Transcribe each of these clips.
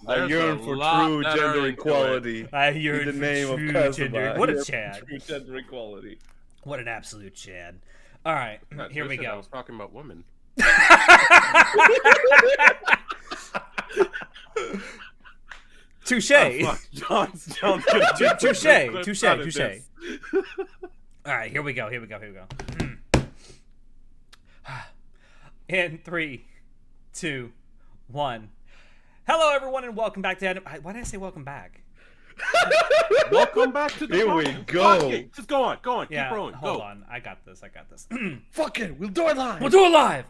I yearn for true gender equality. I yearn in the for name of true Kazuma. gender. What a Chad. True gender equality. What an absolute Chad. All right, here we go. I was talking about women. Touche. John's Touche. All right, here we go. In 3, 2, 1. Hello, everyone, and welcome back to Adam. Why did I say welcome back? Welcome back to the Here we go. Just go on. Yeah, Keep rolling. hold Go. on. I got this. Fuck it, we'll do it live. We'll do it live.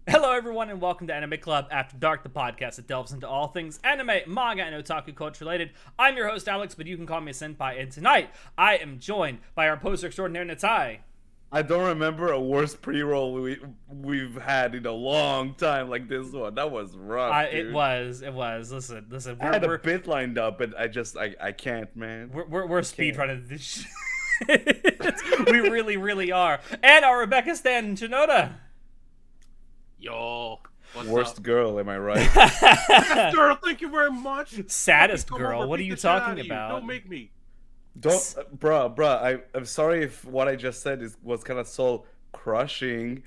Hello, everyone, and welcome to Anime Club After Dark, the podcast that delves into all things anime, manga, and otaku culture related. I'm your host, Alex, but you can call me Senpai, and tonight I am joined by our poster extraordinaire, Natai. I don't remember a worse pre-roll we've had in a long time like this one. That was rough, dude. It was. Listen. I had a bit lined up, but I can't, man. We're speedrunning this shit. We really are. And our Rebecca Stan Shinoda. Yo. What's Worst up? girl, am I right? Yes, girl, thank you very much. Saddest Come girl. over, What are beat you the shit out talking of you. about? Don't make me. Don't, bruh. I'm sorry if what I just said was kind of soul crushing.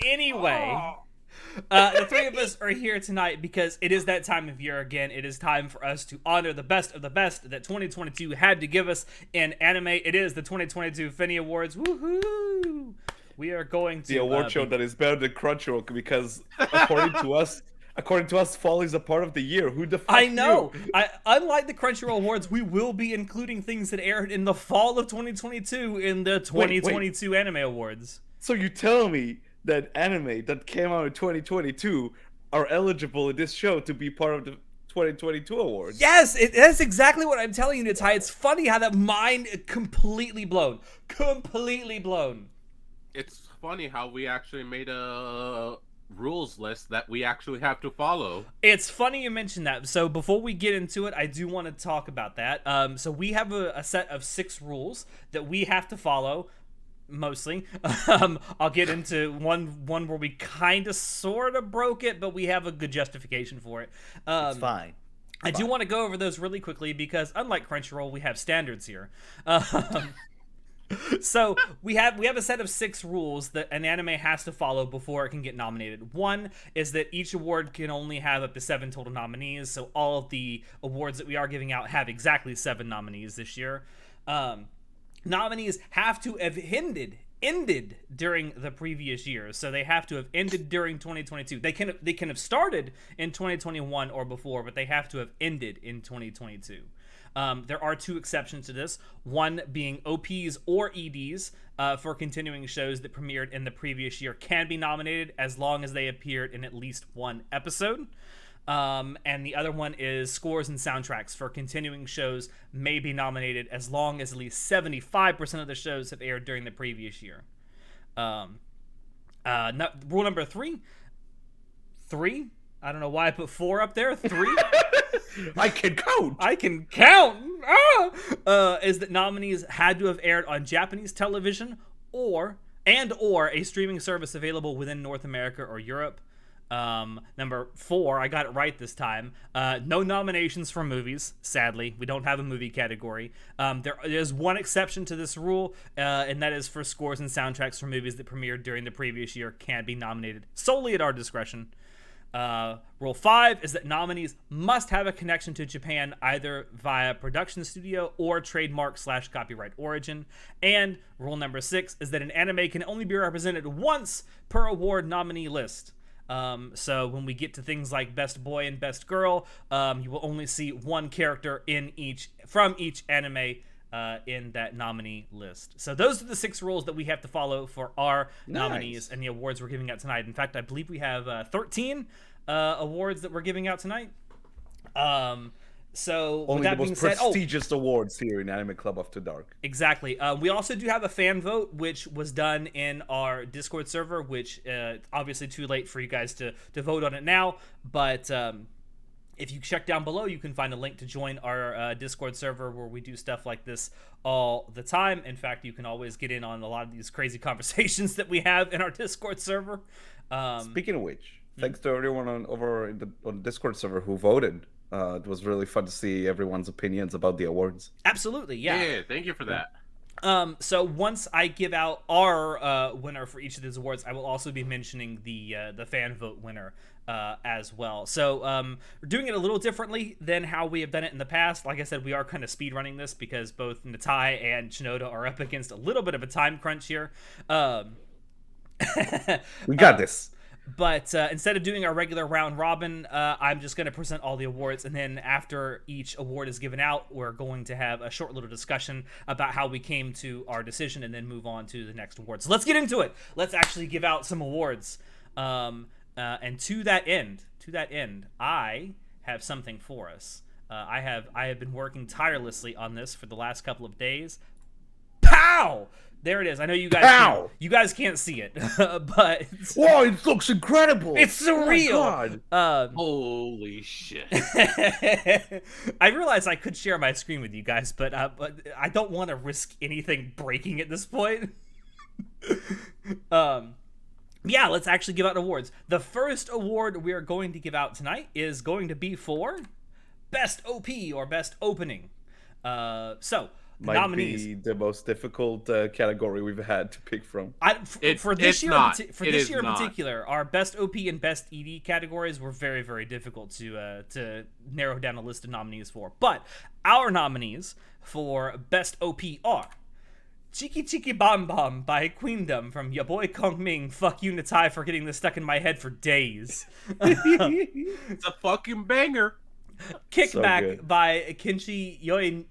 Anyway, the three of us are here tonight because it is that time of year again. It is time for us to honor the best of the best that 2022 had to give us in anime. It is the 2022 Fenny Awards. Woohoo! We are going to The award show that is better than Crunchyroll because according to us, fall is a part of the year. Who the fuck I know. knew? Unlike the Crunchyroll Awards, we will be including things that aired in the fall of 2022 in the 2022 Anime Awards. So you tell me that anime that came out in 2022 are eligible in this show to be part of the 2022 awards? Yes, that's exactly what I'm telling you, Natai. It's funny how that mind completely blown. It's funny how we actually made a rules list that we actually have to follow. It's funny you mentioned that. So before we get into it, I do want to talk about that. So we have a set of 6 rules that we have to follow. Mostly. I'll get into one where we kind of sort of broke it, but we have a good justification for it. It's fine. I do want to go over those really quickly because unlike Crunchyroll, we have standards here. So we have a set of 6 rules that an anime has to follow before it can get nominated. One is that each award can only have up to 7 total nominees. So all of the awards that we are giving out have exactly 7 nominees this year. Nominees have to have ended during the previous year, so they have to have ended during 2022. They can have started in 2021 or before, but they have to have ended in 2022. There are 2 exceptions to this, one being OPs or EDs for continuing shows that premiered in the previous year can be nominated as long as they appeared in at least 1 episode. And the other one is scores and soundtracks for continuing shows may be nominated as long as at least 75% of the shows have aired during the previous year. Rule number 3. I don't know why I put 4 up there. 3. I can count. Is that nominees had to have aired on Japanese television or a streaming service available within North America or Europe. Number 4, I got it right this time. No nominations for movies. Sadly, we don't have a movie category. There is one exception to this rule, and that is for scores and soundtracks for movies that premiered during the previous year can be nominated solely at our discretion. Rule 5 is that nominees must have a connection to Japan either via production studio or trademark/copyright origin. And rule number 6 is that an anime can only be represented once per award nominee list. So when we get to things like Best Boy and Best Girl, you will only see one character from each anime in that nominee list. So those are the 6 rules that we have to follow for our nominees and the awards we're giving out tonight. In fact, I believe we have 13 awards that we're giving out tonight. So only with that the being most said, prestigious awards here in Anime Club After Dark. Exactly. We also do have a fan vote, which was done in our Discord server, which obviously too late for you guys to vote on it now. But if you check down below, you can find a link to join our Discord server where we do stuff like this all the time. In fact, you can always get in on a lot of these crazy conversations that we have in our Discord server. Speaking of which, thanks to everyone on the Discord server who voted. It was really fun to see everyone's opinions about the awards. Absolutely, yeah. Yeah, thank you for that. So once I give out our winner for each of these awards, I will also be mentioning the fan vote winner as well. So we're doing it a little differently than how we have done it in the past. Like I said, we are kind of speed running this because both Natai and Shinoda are up against a little bit of a time crunch here. We got this. But instead of doing our regular round robin, I'm just going to present all the awards, and then after each award is given out, we're going to have a short little discussion about how we came to our decision, and then move on to the next award. So let's get into it. Let's actually give out some awards. And to that end, I have something for us. I have been working tirelessly on this for the last couple of days. Pow! There it is. I know you guys can't see it, but whoa, it looks incredible. It's surreal. Oh Holy shit! I realized I could share my screen with you guys, but I don't want to risk anything breaking at this point. Yeah, let's actually give out awards. The first award we are going to give out tonight is going to be for Best OP or Best Opening. Might nominees. be the most difficult category we've had to pick from. For this year in particular, our Best OP and Best ED categories were very, very difficult to narrow down a list of nominees for. But our nominees for Best OP are Cheeky Cheeky Bomb Bomb by Queendom from ya boy Kong Ming. Fuck you, Natai, for getting this stuck in my head for days. It's a fucking banger. Kickback So by Kinshi Yoenzu,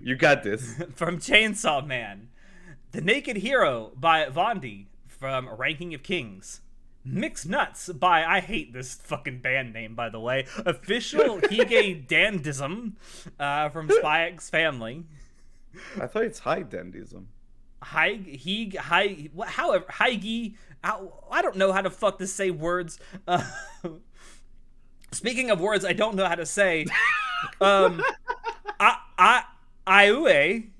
you got this. from Chainsaw Man. The Naked Hero by Vondi from Ranking of Kings. Mixed Nuts by, I hate this fucking band name, by the way, Official Hige Dandism from Spy X Family. I thought it's high dandism. Heige, I don't know how to fuck to say words. Speaking of words I don't know how to say, Aiue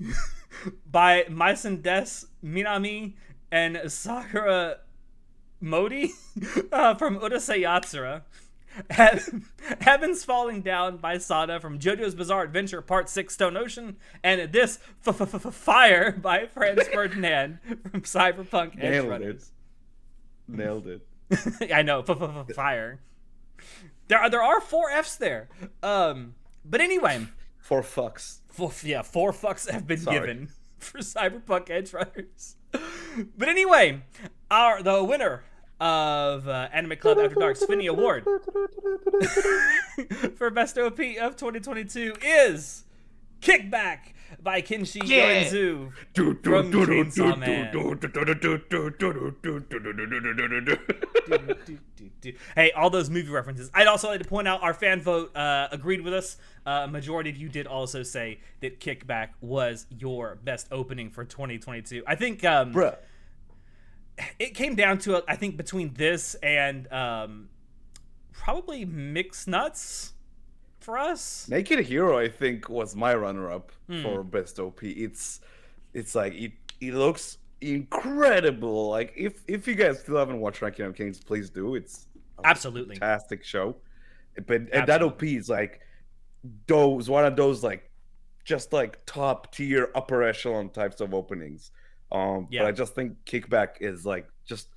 by Maisen Des Minami and Sakura Modi from Urusei Yatsura. Heavens Falling Down by Sada from JoJo's Bizarre Adventure Part 6 Stone Ocean, and This Fire by Franz Ferdinand from Cyberpunk Edge Runners. Nailed it. I know, fire. There are 4 F's there. But anyway, 4 fucks. 4 fucks have been given for Cyberpunk Edge Runners. But anyway, the winner of Anime Club After Dark's Fenny Award for Best OP of 2022 is Kickback by Kinshi Yoenzu from Chainsaw Man. Hey, all those movie references. I'd also like to point out our fan vote agreed with us. A majority of you did also say that Kickback was your best opening for 2022. I think Bruh. It came down to, I think, between this and probably Mixed Nuts for us. Naked Hero, I think, was my runner-up for best OP. It's like it looks incredible. Like if you guys still haven't watched Ranking of Kings, please do. It's absolutely fantastic show. And that OP is like one of those like just like top tier upper echelon types of openings. But I just think Kickback is like just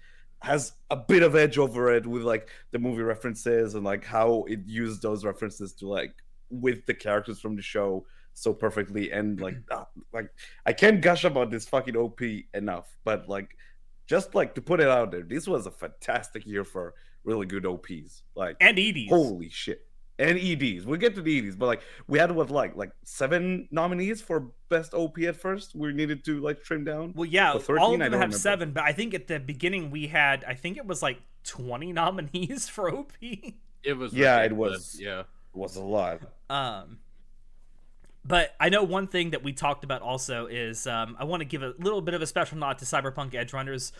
has a bit of edge over it with like the movie references and like how it used those references to like with the characters from the show so perfectly. And like I can't gush about this fucking OP enough, but like just like to put it out there, this was a fantastic year for really good OPs, like, and EDs. Holy shit. And EDs. We'll get to the EDs, but like we had what like 7 nominees for best OP at first. We needed to like trim down. Well, yeah, 13, all of them have 7, but I think at the beginning we had, I think it was like 20 nominees for OP. It was yeah, ridiculous. it was a lot. But I know one thing that we talked about also is I want to give a little bit of a special nod to Cyberpunk Edgerunners.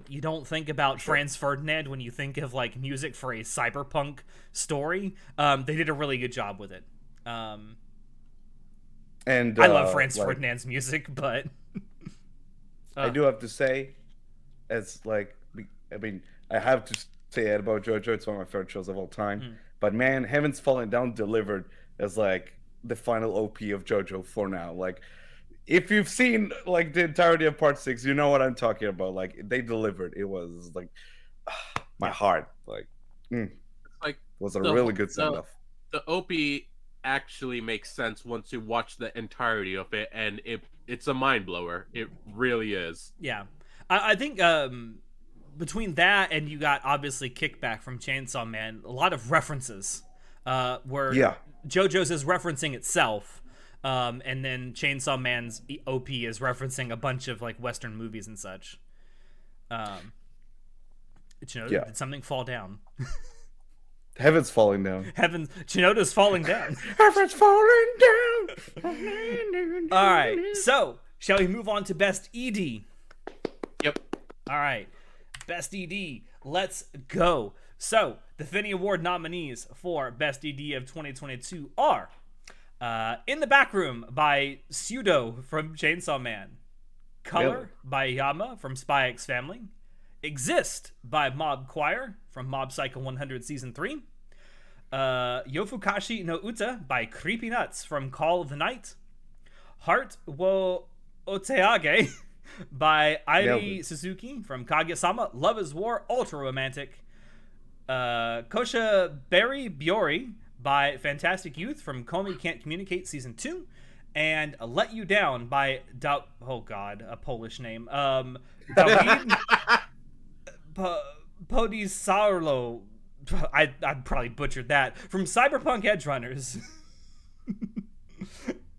You don't think about Franz Ferdinand when you think of like music for a cyberpunk story. They did a really good job with it. And I love Franz Ferdinand's music, but I do have to say, as like, I mean, I have to say it about JoJo. It's one of my favorite shows of all time. But man, Heaven's Falling Down delivered as like the final OP of JoJo for now. Like, if you've seen like the entirety of Part 6, you know what I'm talking about. Like, they delivered. It was like my heart. Like, like was a really good send off. The OP actually makes sense once you watch the entirety of it, and it's a mind blower. It really is. Yeah, I think between that and you got obviously Kickback from Chainsaw Man, a lot of references where JoJo's is referencing itself, and then Chainsaw Man's OP is referencing a bunch of like Western movies and such. Did something fall down? Heaven's falling down. Chinoda's falling down. Heaven's falling down. All right, so shall we move on to Best ED? Yep. All right, Best ED. Let's go. So, the Fenny Award nominees for Best ED of 2022 are In the Back Room by Pseudo from Chainsaw Man, Color by Yama from Spy X Family, Exist by Mob Choir from Mob Psycho 100 Season 3, Yofukashi no Uta by Creepy Nuts from Call of the Night, Heart wo Oteage by Airi Suzuki from Kaguya-sama, Love is War Ultra Romantic, Kosha Berry Biori by Fantastic Youth from Komi Can't Communicate Season 2, and Let You Down by a Polish name. Dawid Podisarlo. I probably butchered that. From Cyberpunk Edgerunners.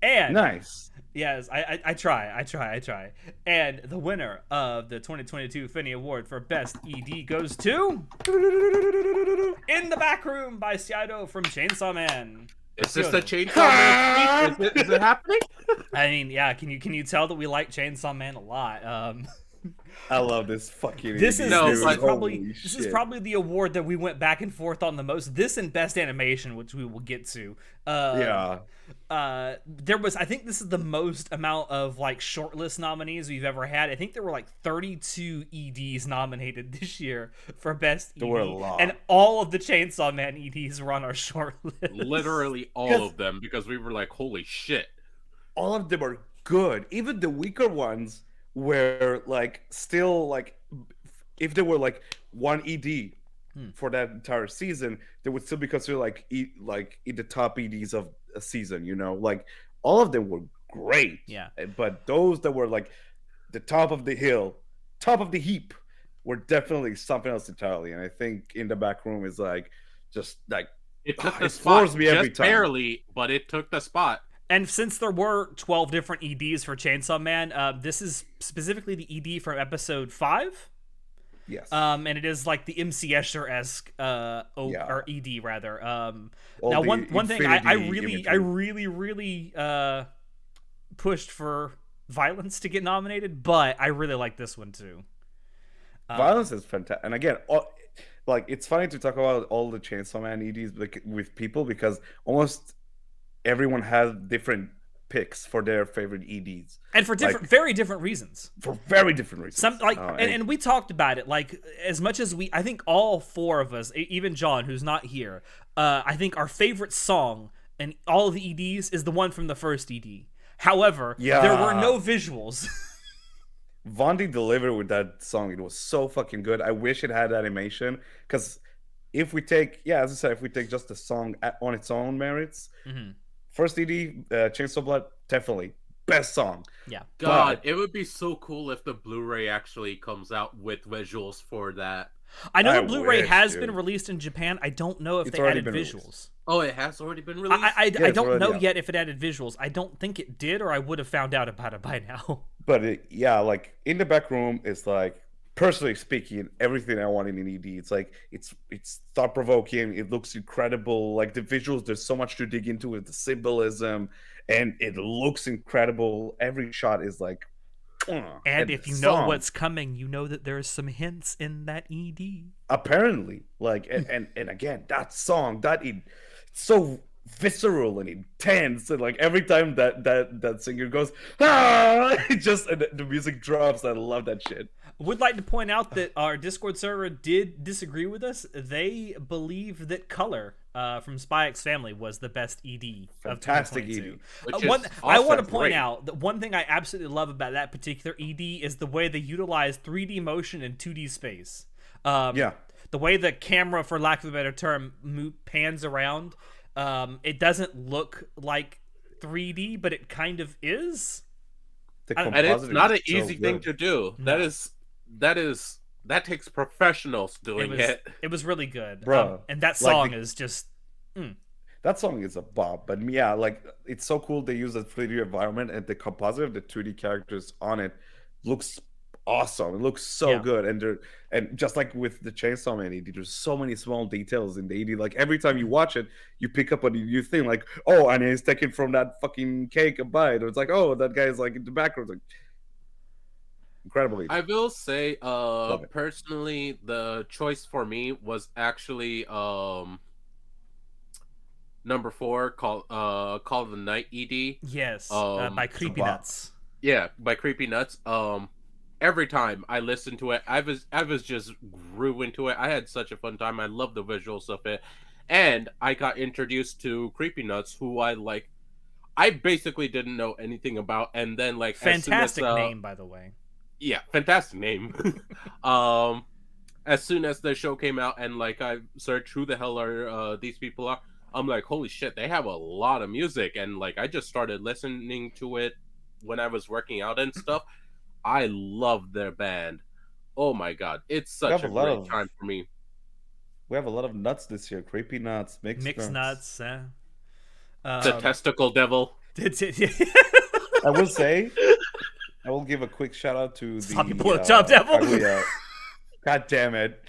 And nice. Yes, I try. And the winner of the 2022 Fenny Award for Best ED goes to In the Back Room by Pseudo from Chainsaw Man. Is this the Chainsaw Man speech? Is it happening? I mean, yeah. Can you tell that we like Chainsaw Man a lot? I love this fucking. This is probably the award that we went back and forth on the most. This and Best Animation, which we will get to. I think this is the most amount of like shortlist nominees we've ever had. I think there were like 32 EDs nominated this year for Best ED, there were a lot. And all of the Chainsaw Man EDs were on our shortlist. Literally all of them, because we were like, holy shit. All of them are good. Even the weaker ones were like still like, if there were like one ED for that entire season, they would still be considered like in the top EDs of a season, you know? Like, all of them were great. Yeah. But those that were like the top of the hill, top of the heap, were definitely something else entirely. And I think In the Back Room is like just like it took the it spot floors me every just time. Barely, but it took the spot. And since there were 12 different EDs for Chainsaw Man, this is specifically the ED from episode 5. Yes. And it is like the MC Escher-esque or ED rather. Now one thing I really pushed for Violence to get nominated, but I really like this one too. Violence is fantastic. And again, like, it's funny to talk about all the Chainsaw Man EDs with people, because almost everyone has different picks for their favorite EDs, and for different, very different reasons. For very different reasons. Some like, and we talked about it. Like, as much as I think all four of us, even John, who's not here, I think our favorite song in all of the EDs is the one from the first ED. However, there were no visuals. Vondi delivered with that song. It was so fucking good. I wish it had animation, because if we take, as I said, if we take just the song on its own merits, first ED, Chainsaw Blood, definitely best song. Yeah. God, it would be so cool if the Blu-ray actually comes out with visuals for that. I know the Blu-ray has been released in Japan. I don't know if they added visuals. Oh, it has already been released? I don't know yet if it added visuals. I don't think it did, or I would have found out about it by now. But like, In the Back Room is like, personally speaking, everything I want in an ED. It's like, it's thought-provoking. It looks incredible. Like, the visuals, there's so much to dig into with the symbolism. and it looks incredible. Every shot is like, and if you know what's coming, you know that there's some hints in that ED. Apparently, like, and again, that song, it's so visceral and intense, and like every time that singer goes, it just, and the music drops. I love that shit. Would like to point out that our Discord server did disagree with us. They believe that Color from Spy X Family was the best ED. Fantastic of ED. I want to point out that one thing I absolutely love about that particular ED is the way they utilize 3D motion and 2D space. The way the camera, for lack of a better term, pans around, it doesn't look like 3D, but it kind of is. And it's not an easy thing to do. No. That takes professionals doing it. It was really good, bro. And that song is just. That song is a bop, but yeah, like it's so cool they use a 3D environment, and the composite of the 2D characters on it looks awesome. It looks so good, and just like with the Chainsaw Man ED, there's so many small details in the ED. Like every time you watch it, you pick up on you think like, oh, and he's taking from that fucking cake a bite, or it's like, oh, that guy's like in the background, like incredible. I will say, personally, the choice for me was actually number 4, Call of the Night ED. Yes, by Creepy Nuts. Yeah, by Creepy Nuts. Every time I listened to it, I was just grew into it. I had such a fun time. I love the visuals of it, and I got introduced to Creepy Nuts, who I basically didn't know anything about, and then like fantastic name, by the way. Yeah, fantastic name. As soon as the show came out, and like I searched who the hell are these people are, I'm like, holy shit, they have a lot of music, and like I just started listening to it when I was working out and stuff. I love their band. Oh my god, it's such a great time for me. We have a lot of nuts this year. Creepy Nuts, mixed nuts. The Testicle Devil. I will say, I will give a quick shout out to the Sloppy Blowjob Devil. God damn it!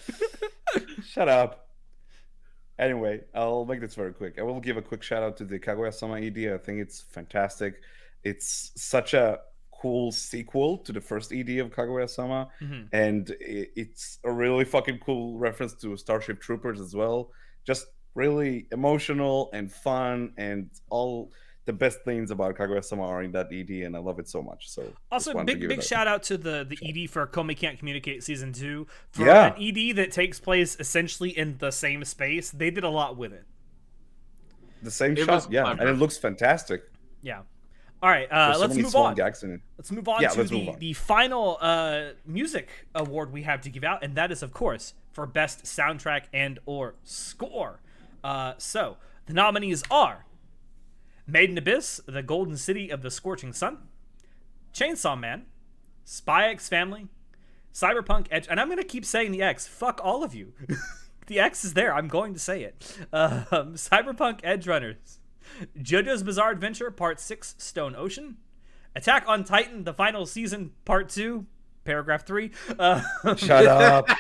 Shut up. Anyway, I'll make this very quick. I will give a quick shout out to the Kaguya-sama ED. I think it's fantastic. It's such a cool sequel to the first ED of Kaguya-sama, and it's a really fucking cool reference to Starship Troopers as well. Just really emotional and fun, and all the best things about Kaguya-sama are in that ED, and I love it so much. So also big shout out to the ED for Komi Can't Communicate season 2 for an ED that takes place essentially in the same space. They did a lot with it. The same shot, and it looks fantastic. Yeah. All right, let's move on. Let's move on to the final music award we have to give out, and that is, of course, for Best Soundtrack and/or Score. So, the nominees are Made in Abyss, The Golden City of the Scorching Sun, Chainsaw Man, Spy X Family, Cyberpunk Edge, and I'm going to keep saying the X. Fuck all of you. The X is there. I'm going to say it. Cyberpunk Edge Runners, JoJo's Bizarre Adventure Part 6 Stone Ocean, Attack on Titan The Final Season Part 2 Paragraph 3. Shut up.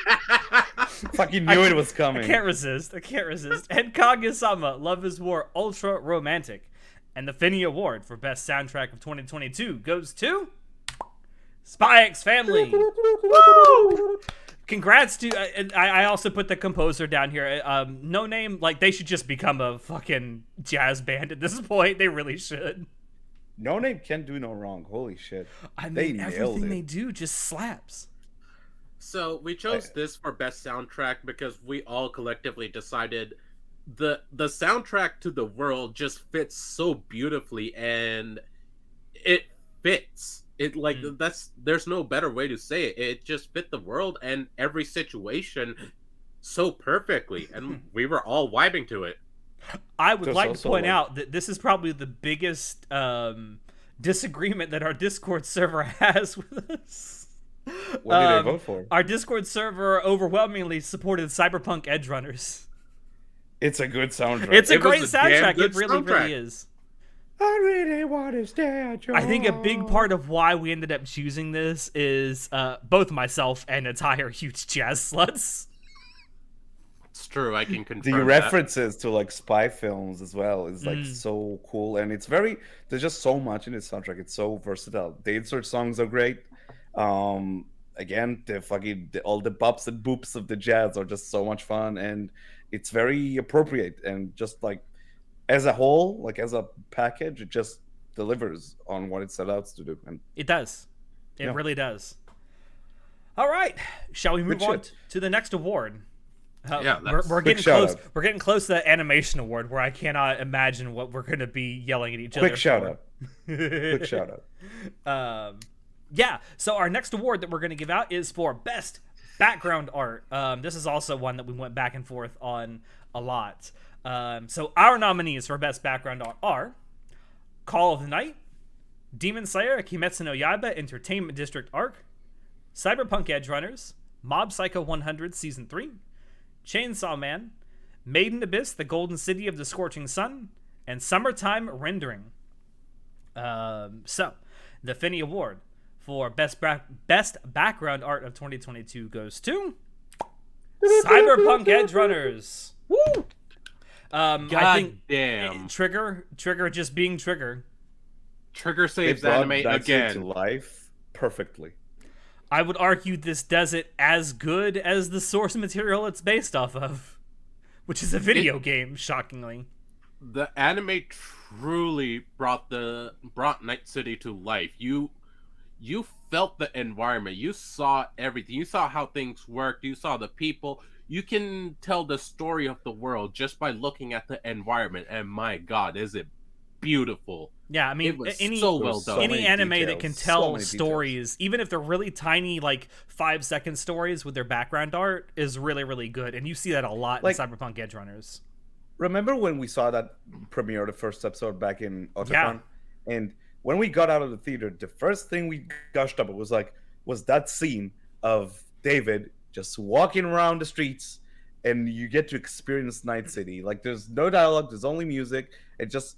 Fucking knew it was coming. I can't resist. And Kaguya-sama Love is War Ultra Romantic. And the Fenny Award for Best Soundtrack of 2022 goes to Spy X Family. Congrats to I also put the composer down here. No Name, like they should just become a fucking jazz band at this point. They really should. No Name can do no wrong. Holy shit. I mean, everything they do just slaps. So we chose this for Best Soundtrack because we all collectively decided the soundtrack to the world just fits so beautifully, and it fits. It like there's no better way to say it. It just fit the world and every situation so perfectly, and we were all vibing to it. I would like to point out that this is probably the biggest disagreement that our Discord server has with us. What did they vote for? Our Discord server overwhelmingly supported Cyberpunk Edge Runners. It's a good soundtrack. It's a great soundtrack. It really is. I really want to stay at your I think a big part of why we ended up choosing this is both myself and Attai are huge jazz sluts. It's true. I can confirm The references to like spy films as well is like so cool, and it's very. There's just so much in this soundtrack. It's so versatile. The insert songs are great. Again, all the bops and boops of the jazz are just so much fun, and it's very appropriate. And just like as a whole, like as a package, it just delivers on what it set out to do. And it does. It really does. All right, shall we move on to the next award? We're getting close. We're getting close to the animation award, where I cannot imagine what we're going to be yelling at each other. Quick shout out. Quick shout out. So our next award that we're going to give out is for best background art. This is also one that we went back and forth on a lot. So our nominees for best background art are Call of the Night, Demon Slayer Kimetsu no Yaiba Entertainment District Arc, Cyberpunk Edge Runners, Mob Psycho 100 Season 3, Chainsaw Man, Maiden Abyss The Golden City of the Scorching Sun, and Summertime Rendering. So the Fenny Award for best background art of 2022 goes to Cyberpunk Edge Runners. Woo! I think damn. Trigger just being Trigger. Trigger saves anime again. To life perfectly. I would argue this does it as good as the source material it's based off of, which is a video game, shockingly. The anime truly brought Night City to life. You felt the environment. You saw everything. You saw how things worked. You saw the people. You can tell the story of the world just by looking at the environment. And my God, is it beautiful. Yeah, I mean, so well done. Any anime that can tell stories, even if they're really tiny, like 5-second stories with their background art, is really, really good. And you see that a lot in Cyberpunk Edge Runners. Remember when we saw that premiere, the first episode back in Otakon? Yeah. And when we got out of the theater, the first thing we gushed up was that scene of David just walking around the streets, and you get to experience Night City. Like, there's no dialogue, there's only music. It just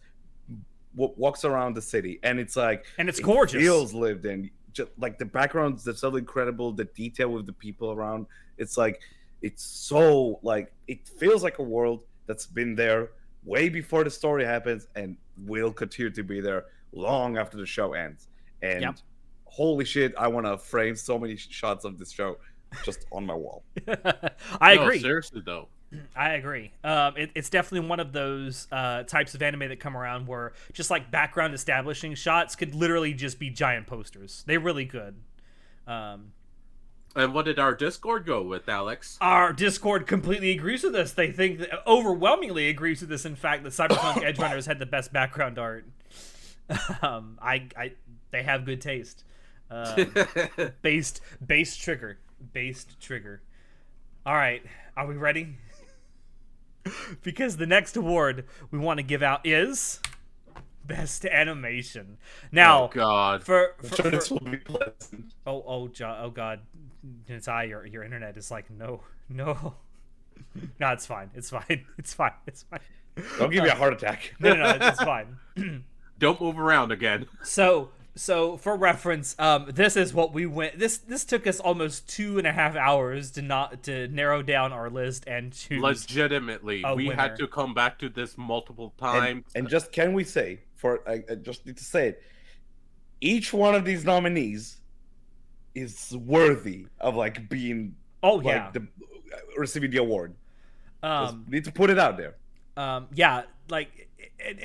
walks around the city, and it's like, and it's gorgeous. It feels lived in. Just like the backgrounds, they're so incredible. The detail with the people around, it's like, it's so like, it feels like a world that's been there way before the story happens and will continue to be there long after the show ends. And holy shit, I want to frame so many shots of this show just on my wall. I agree. Seriously though, I agree. It's definitely one of those types of anime that come around where just like background establishing shots could literally just be giant posters. They're really good. And what did our Discord go with, Alex? Our Discord completely agrees with this. They think overwhelmingly agrees with this. In fact, that Cyberpunk Edge Runners had the best background art. They have good taste. Based trigger. All right, are we ready? Because the next award we want to give out is best animation. Now, oh God, this will be pleasant. Oh God, your internet is like no, it's fine. Don't give me a heart attack. No, it's fine. Don't move around again. So for reference, this is what we went. This took us almost 2.5 hours to narrow down our list and choose. Legitimately, we winner. had to come back to this multiple times. And just can we say, I just need to say it, each one of these nominees is worthy of like being receiving the award. Just need to put it out there. And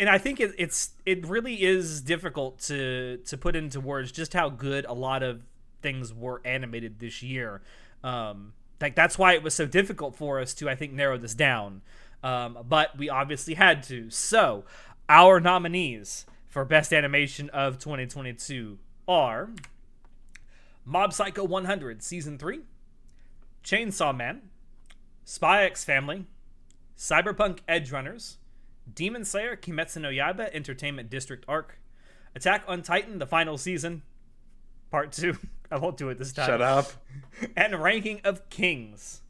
I think it really is difficult to put into words just how good a lot of things were animated this year. That's why it was so difficult for us to, I think, narrow this down. But we obviously had to. So our nominees for best animation of 2022 are Mob Psycho 100 Season 3, Chainsaw Man, Spy X Family, Cyberpunk Edge Runners, Demon Slayer Kimetsu no Yaiba Entertainment District Arc, Attack on Titan The Final Season, Part 2. I won't do it this time. Shut up. And Ranking of Kings.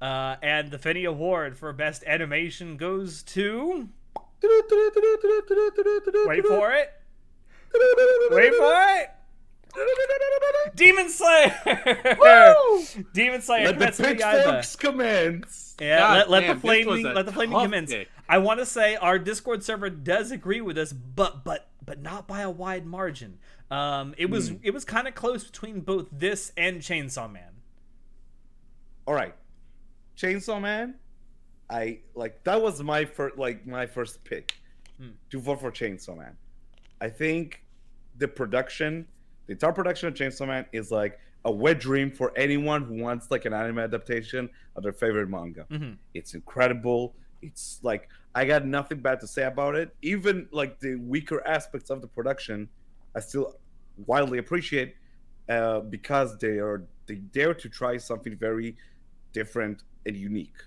And the Fenny Award for Best Animation goes to... Wait for it. Demon Demon Slayer. Demon Slayer. Let the pitchforks commence. Yeah, let the flaming commence. Pick. I want to say our Discord server does agree with us, but not by a wide margin. It was kind of close between both this and Chainsaw Man. All right, Chainsaw Man. That was my first pick to vote for Chainsaw Man. I think the entire production of Chainsaw Man is like a wet dream for anyone who wants like an anime adaptation of their favorite manga. Mm-hmm. It's incredible. It's like I got nothing bad to say about it. Even like the weaker aspects of the production, I still wildly appreciate because they dare to try something very different and unique.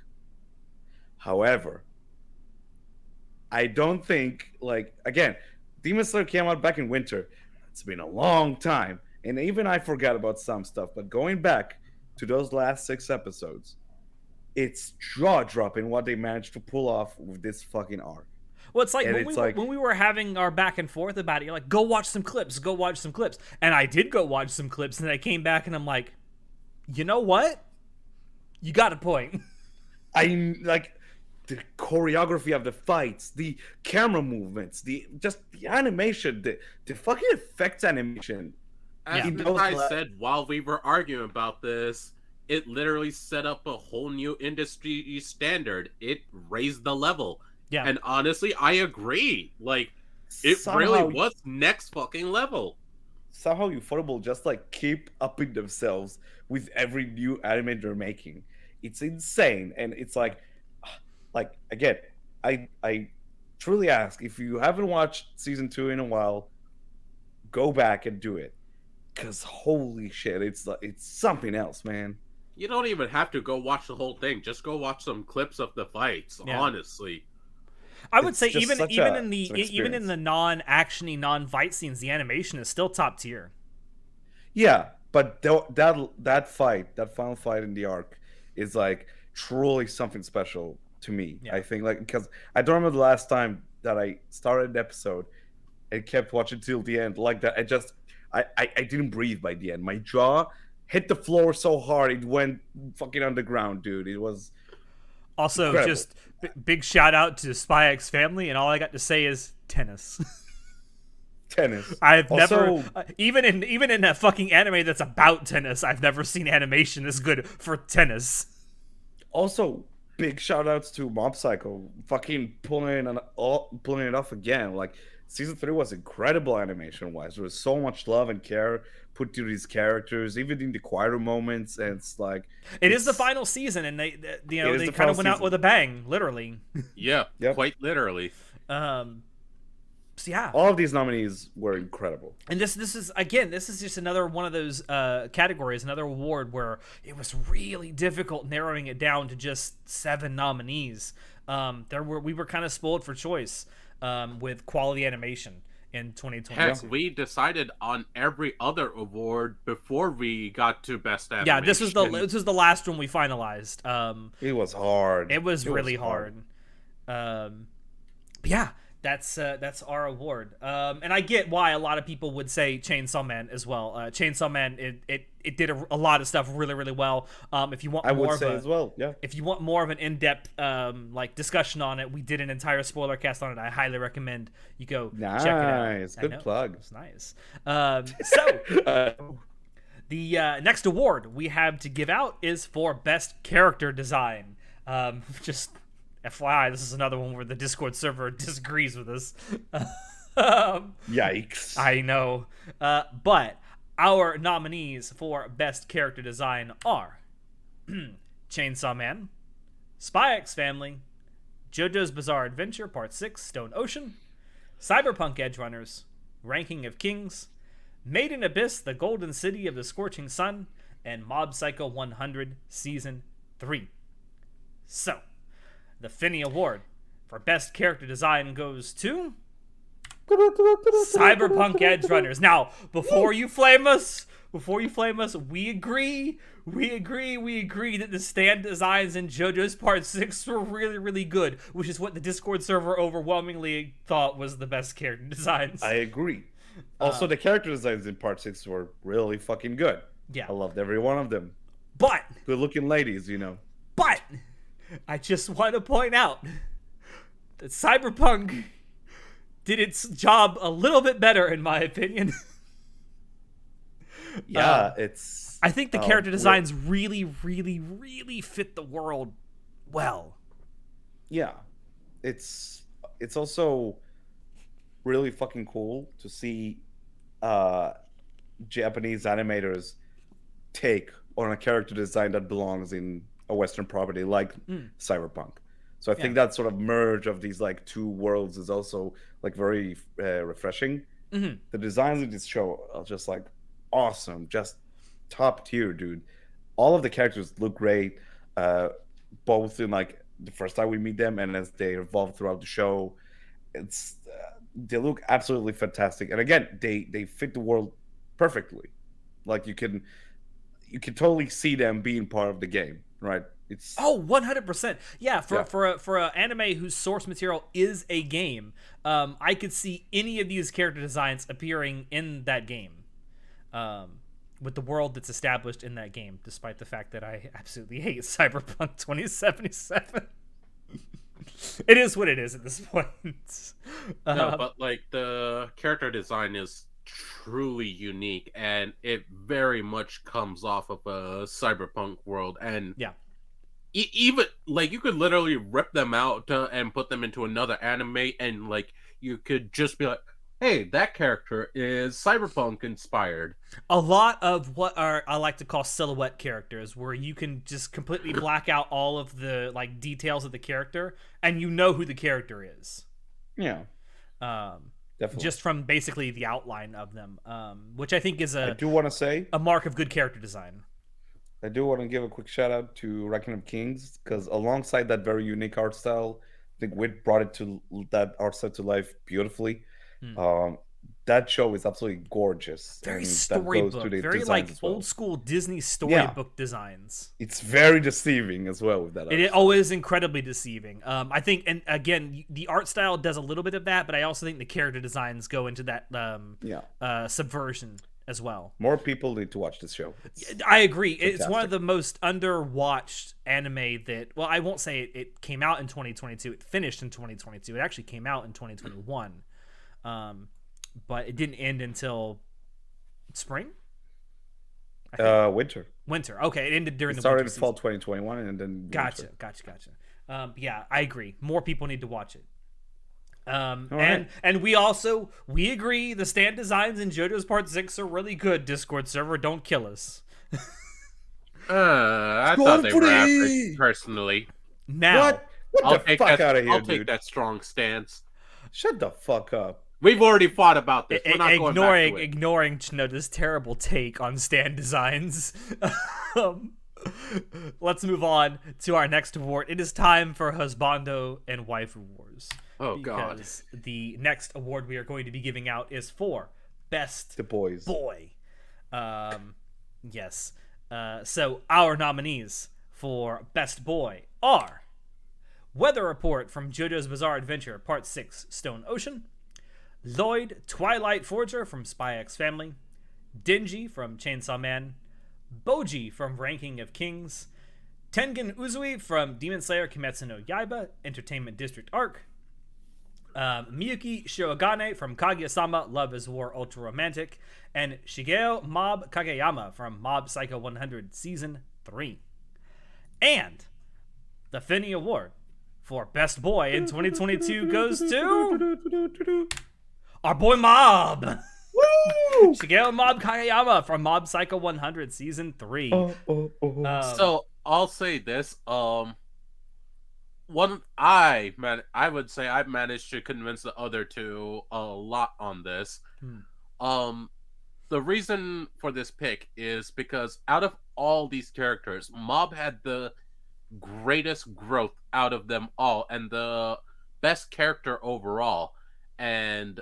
However, I don't think again, Demon Slayer came out back in winter. It's been a long time, and even I forgot about some stuff. But going back to those last 6 episodes, it's jaw-dropping what they managed to pull off with this fucking arc. Well, it's like when we were having our back and forth about it, you're like, go watch some clips. And I did go watch some clips, and I came back and I'm like, you know what? You got a point. I like the choreography of the fights, the camera movements, the animation, the fucking effects animation. As I said while we were arguing about this, it literally set up a whole new industry standard. It raised the level. Yeah. And honestly, I agree. Like, it really was next fucking level. Somehow Ufotable just keep upping themselves with every new anime they're making. It's insane. And it's again, I truly ask, if you haven't watched season 2 in a while, go back and do it. Cause holy shit, it's something else, man. You don't even have to go watch the whole thing. Just go watch some clips of the fights. Yeah. Honestly, I would say even in the non-actiony, non-fight scenes, the animation is still top tier. Yeah, but that final fight in the arc is truly something special to me. Yeah. I think because I don't remember the last time that I started an episode and kept watching till the end like that. I didn't breathe by the end. My jaw hit the floor so hard it went fucking underground, dude. It was also incredible. Just big shout out to Spy X Family, and all I got to say is tennis. Tennis. I've never even in a fucking anime that's about tennis, I've never seen animation this good for tennis. Also, big shout outs to Mob Psycho, fucking pulling it off again. Season 3 was incredible animation wise. There was so much love and care put to these characters, even in the quieter moments. And it is the final season, and they kind of went out with a bang, literally. Yeah, quite literally. So yeah, all of these nominees were incredible. And this is just another one of those categories, another award where it was really difficult narrowing it down to just 7 nominees. We were kind of spoiled for choice with quality animation in 2020. Heck, we decided on every other award before we got to best animation. Yeah, this was the last one we finalized. It was hard. It was really hard. Yeah. That's our award, and I get why a lot of people would say Chainsaw Man as well. Chainsaw Man, it did a lot of stuff really, really well. If you want if you want more of an in-depth discussion on it, we did an entire spoiler cast on it. I highly recommend you go check it out. Nice, good plug. It's nice. So the next award we have to give out is for best character design. Just FYI, this is another one where the Discord server disagrees with us. Yikes. I know. But our nominees for Best Character Design are Chainsaw Man, Spy X Family, JoJo's Bizarre Adventure Part 6 Stone Ocean, Cyberpunk Edgerunners, Ranking of Kings, Made in Abyss The Golden City of the Scorching Sun, and Mob Psycho 100 Season 3. So, the Fenny Award for Best Character Design goes to Cyberpunk Edgerunners. Now, before you flame us, we agree that the stand designs in JoJo's Part 6 were really, really good, which is what the Discord server overwhelmingly thought was the best character designs. I agree. Also, the character designs in Part 6 were really fucking good. Yeah. I loved every one of them. But Good-looking ladies, you know. But I just want to point out that Cyberpunk did its job a little bit better, in my opinion. Yeah, I think the character designs really, really, really fit the world well. Yeah, it's also really fucking cool to see Japanese animators take on a character design that belongs in a Western property like Cyberpunk. So I think that sort of merge of these like two worlds is also like very refreshing. Mm-hmm. The designs in this show are just like awesome, just top tier, dude. All of the characters look great, both in like the first time we meet them and as they evolve throughout the show. It's they look absolutely fantastic, and again, they fit the world perfectly. Like you can totally see them being part of the game, right? It's 100%. Yeah, for a anime whose source material is a game, I could see any of these character designs appearing in that game, with the world that's established in that game. Despite the fact that I absolutely hate Cyberpunk 2077. It is what it is at this point. No, but like the character design is truly unique, and it very much comes off of a cyberpunk world. And yeah, even like you could literally rip them out and put them into another anime, and like you could just be like, hey, that character is cyberpunk inspired. A lot of what I like to call silhouette characters, where you can just completely black out all of the like details of the character and you know who the character is. Yeah. Definitely. Just from basically the outline of them, which I think is I do want to say a mark of good character design. I do want to give a quick shout out to Reckoning of Kings, because alongside that very unique art style, I think Wit brought that art style to life beautifully. That show is absolutely gorgeous. Very storybook, very like old school Disney storybook designs. It's very deceiving as well with that. It always incredibly deceiving. I think, and again, the art style does a little bit of that, but I also think the character designs go into that subversion as well. More people need to watch this show. I agree. Fantastic. It's one of the most underwatched anime that, well, I won't say it came out in 2022. It finished in 2022. It actually came out in 2021. But it didn't end until spring? Winter. Winter. Okay, it ended during the started winter fall 2021 and then Gotcha. Yeah, I agree. More people need to watch it. Right. And we agree the stand designs in JoJo's Part 6 are really good. Discord server, don't kill us. I thought they were average, personally. Now, what the fuck out of here, I'll dude. take that strong stance. Shut the fuck up. We've already fought about this. We're not going back to it. Ignoring Chinoda's terrible take on stand designs. Let's move on to our next award. It is time for Husbando and Wife Wars. Oh, God. The next award we are going to be giving out is for Best Boy. Yes. So our nominees for Best Boy are Weather Report from JoJo's Bizarre Adventure Part 6 Stone Ocean, Lloyd Twilight Forger from Spy X Family, Denji from Chainsaw Man, Boji from Ranking of Kings, Tengen Uzui from Demon Slayer Kimetsu no Yaiba Entertainment District Arc, Miyuki Shirogane from Kaguya-sama Love is War Ultra Romantic, and Shigeo Mob Kageyama from Mob Psycho 100 Season 3. And the Fenny Award for Best Boy in 2022 goes to our boy Mob. Woo! Shigeo Mob Kageyama from Mob Psycho 100 Season 3. So I'll say this. I would say I've managed to convince the other two a lot on this. The reason for this pick is because out of all these characters, Mob had the greatest growth out of them all and the best character overall. And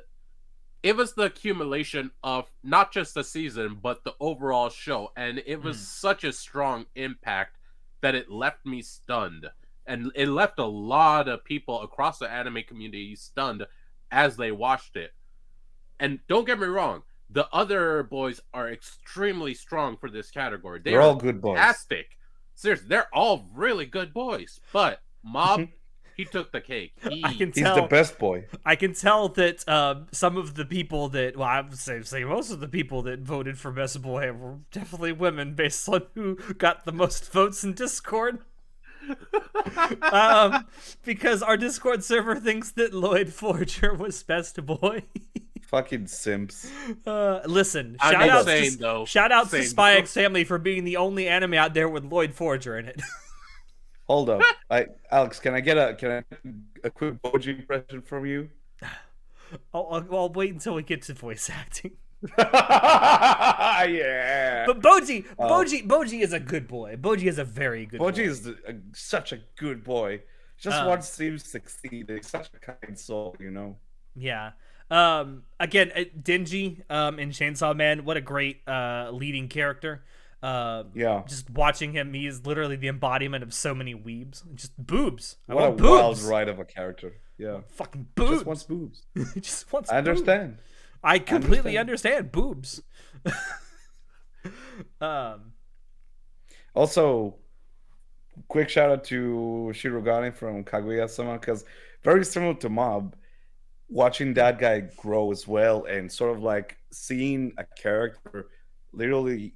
it was the accumulation of not just the season, but the overall show. And it was such a strong impact that it left me stunned. And it left a lot of people across the anime community stunned as they watched it. And don't get me wrong, the other boys are extremely strong for this category. They're all good boys. Fantastic. Seriously, they're all really good boys. But Mob, he took the cake. He's the best boy. I can tell that some of the people that, well, I would say most of the people that voted for best boy were definitely women based on who got the most votes in Discord. Because our Discord server thinks that Lloyd Forger was best boy. Fucking simps. Listen, shout out to Spy X Family for being the only anime out there with Lloyd Forger in it. Hold up, Alex, can I get a quick Boji impression from you? I'll wait until we get to voice acting. Yeah. But Boji is a good boy. Boji is a very good boy. Boji is such a good boy. Just wants to succeed. He's such a kind soul, you know. Yeah. Again, Denji in Chainsaw Man, what a great leading character. Yeah. Just watching him, he is literally the embodiment of so many weebs. Just boobs. What a wild ride of a character. Yeah. Fucking boobs. Just wants boobs. He just wants I understand. Boobs. I completely understand boobs. Also, quick shout out to Shirogane from Kaguya-sama, because very similar to Mob, watching that guy grow as well, and sort of like seeing a character literally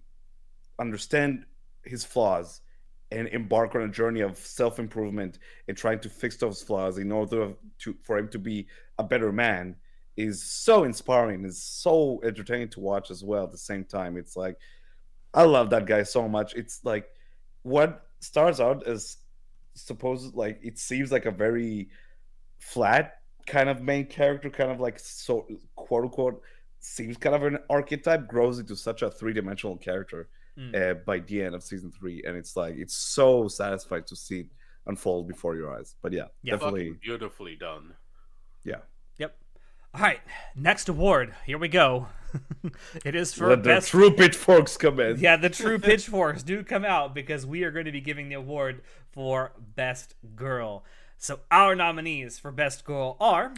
understand his flaws and embark on a journey of self-improvement and trying to fix those flaws in order for him to be a better man is so inspiring. It's so entertaining to watch as well at the same time. It's like, I love that guy so much. It's like what starts out as supposed, like, it seems like a very flat kind of main character, kind of like, so quote unquote, seems kind of an archetype, grows into such a three-dimensional character by the end of season 3, and it's like, it's so satisfying to see it unfold before your eyes. But yeah, definitely beautifully done. Yeah. Yep. All right, next award. Here we go. It is for best. The true pitchforks come in. Yeah, the true pitchforks do come out, because we are going to be giving the award for best girl. So our nominees for best girl are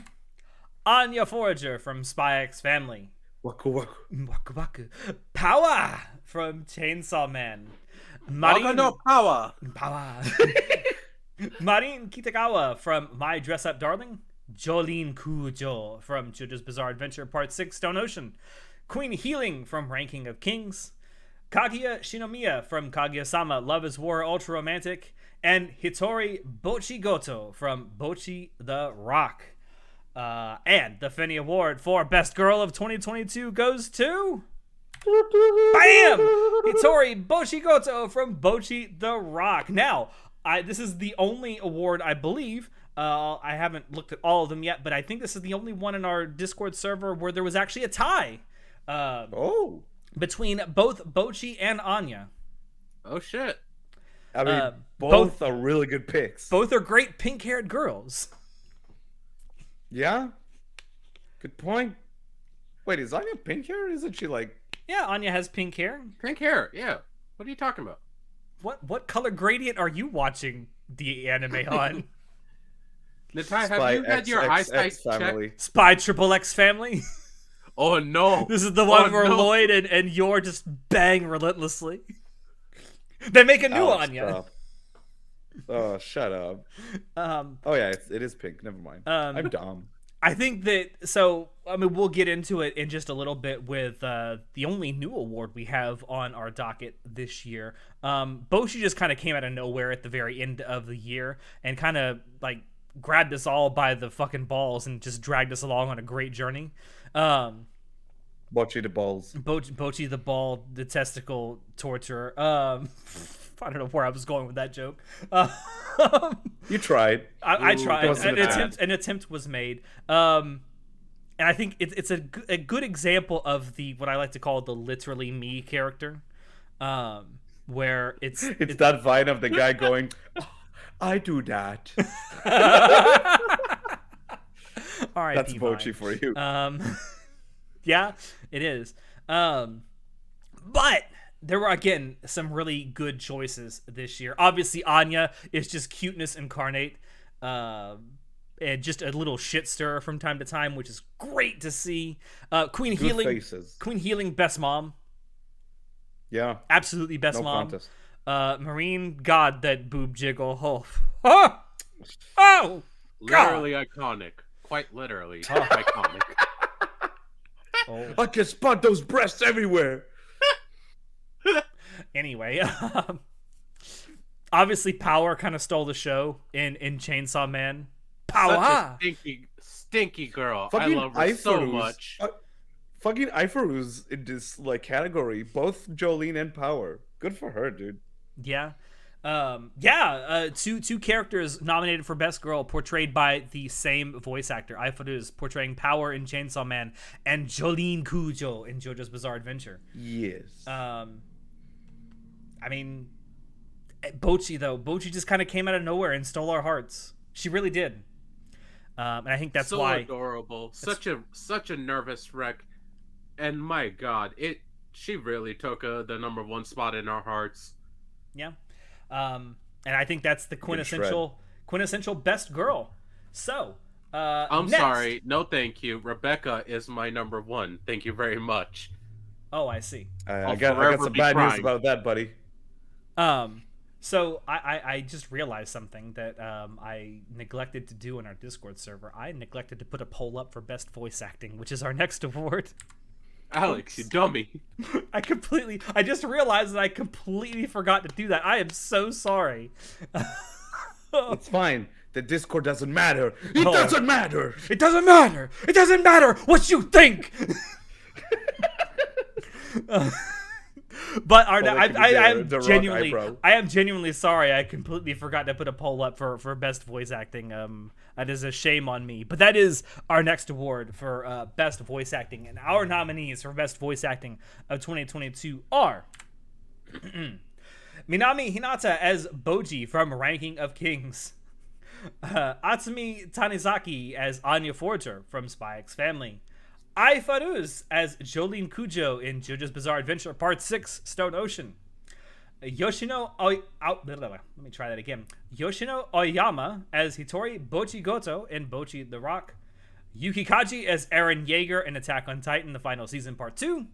Anya Forger from Spy X Family, Waku Waku, Waku Waku, Power from Chainsaw Man, Marin no Power, Marin Kitagawa from My Dress Up Darling, Jolene Kujo from JoJo's Bizarre Adventure Part 6 Stone Ocean, Queen Healing from Ranking of Kings, Kaguya Shinomiya from Kaguya-sama Love is War Ultra Romantic, and Hitori Bochigoto from Bochi the Rock. And the Fenny Award for Best Girl of 2022 goes to... BAM! Hitori Bochigoto from Bochi the Rock. Now, this is the only award, I believe... I haven't looked at all of them yet, but I think this is the only one in our Discord server where there was actually a tie between both Bochi and Anya. Oh, shit. I mean, both are really good picks. Both are great pink-haired girls. Yeah. Good point. Wait, is Anya pink hair? Isn't she like... Yeah, Anya has pink hair. Pink hair, yeah. What are you talking about? What color gradient are you watching the anime on? Natai, have you had your eyesight checked? Spy Triple X Family? Oh, no. This is the one where Lloyd and Yor just bang relentlessly. They make a new Anya. Stop. Oh, shut up. Oh, yeah, it is pink. Never mind. I'm dumb. I think that, so, I mean, we'll get into it in just a little bit with the only new award we have on our docket this year. Boshi just kind of came out of nowhere at the very end of the year and kind of, like, grabbed us all by the fucking balls and just dragged us along on a great journey. Bochi the balls. Bochi the ball, the testicle torture. I don't know where I was going with that joke. You tried. I tried. An attempt was made. And I think it's a good example of what I like to call the literally me character, where it's that vine of the guy going, oh, I do that. All right, that's Bochi for you. Yeah, it is. But there were, again, some really good choices this year. Obviously, Anya is just cuteness incarnate. just a little shit stirrer from time to time, which is great to see. Queen Good Healing, faces. Queen Healing, best mom. Yeah, Absolutely best no mom. contest. Marine, God, that boob jiggle. Oh, oh, Literally iconic. Quite literally iconic. oh. I can spot those breasts everywhere. Anyway, obviously Power kind of stole the show in Chainsaw Man. Power. Such a stinky girl. Fucking I love her so Ifarus. much. Fucking Ifarus in this like category, both Jolene and Power. Good for her, dude. Yeah. Two characters nominated for Best Girl portrayed by the same voice actor. Ifarus portraying Power in Chainsaw Man and Jolene Cujo in JoJo's Bizarre Adventure. Yes. I mean, Bocchi just kind of came out of nowhere and stole our hearts. She really did. And I think that's so why adorable. Such a nervous wreck. And my God, she really took the number one spot in our hearts. Yeah. And I think that's the quintessential Best Girl. So, I'm next. sorry. No, thank you. Rebecca is my number one. Thank you very much. Oh, I see. I got some bad news about that, buddy. So I just realized something that I neglected to do in our Discord server. I neglected to put a poll up for Best Voice Acting, which is our next award. Alex, you dummy. I just realized that I completely forgot to do that. I am so sorry. It's fine. The Discord doesn't matter. It doesn't matter. It doesn't matter. It doesn't matter what you think. But I am genuinely sorry. I completely forgot to put a poll up for Best Voice Acting. That is a shame on me. But that is our next award for Best Voice Acting, and our nominees for Best Voice Acting of 2022 are Minami Hinata as Boji from Ranking of Kings, Atsumi Tanizaki as Anya Forger from Spy X Family, Ifarus as Jolene Cujo in JoJo's Bizarre Adventure Part 6 Stone Ocean, Yoshino Oyama as Hitori Bochi Goto in Bochi the Rock, Yukikaji as Eren Yeager in Attack on Titan the Final Season Part 2,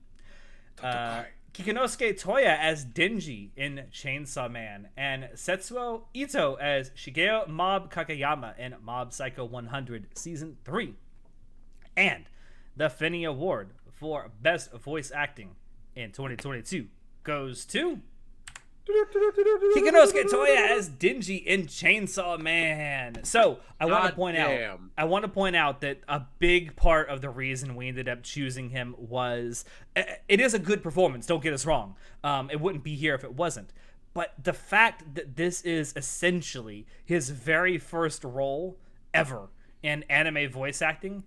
Kikinosuke Toya as Denji in Chainsaw Man, and Setsuo Ito as Shigeo Mob Kakeyama in Mob Psycho 100 Season 3. And the Fenny Award for Best Voice Acting in 2022 goes to Kikinosuke Toya as Denji in Chainsaw Man. So I want to point out that a big part of the reason we ended up choosing him was it is a good performance. Don't get us wrong. It wouldn't be here if it wasn't. But the fact that this is essentially his very first role ever in anime voice acting,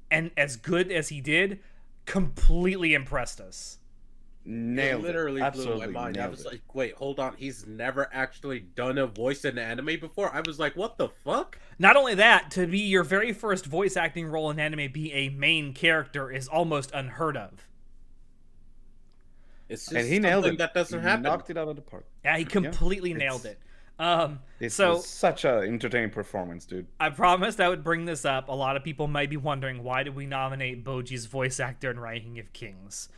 and as good as he did, completely impressed us. It literally blew my mind. I was like, wait, hold on. He's never actually done a voice in anime before? I was like, what the fuck? Not only that, to be your very first voice acting role in anime be a main character is almost unheard of. It's just he nailed it. That doesn't happen. He knocked it out of the park. Yeah, he completely nailed it. It's such an entertaining performance, dude. I promised I would bring this up. A lot of people might be wondering, why did we nominate Boji's voice actor in Ranking of Kings?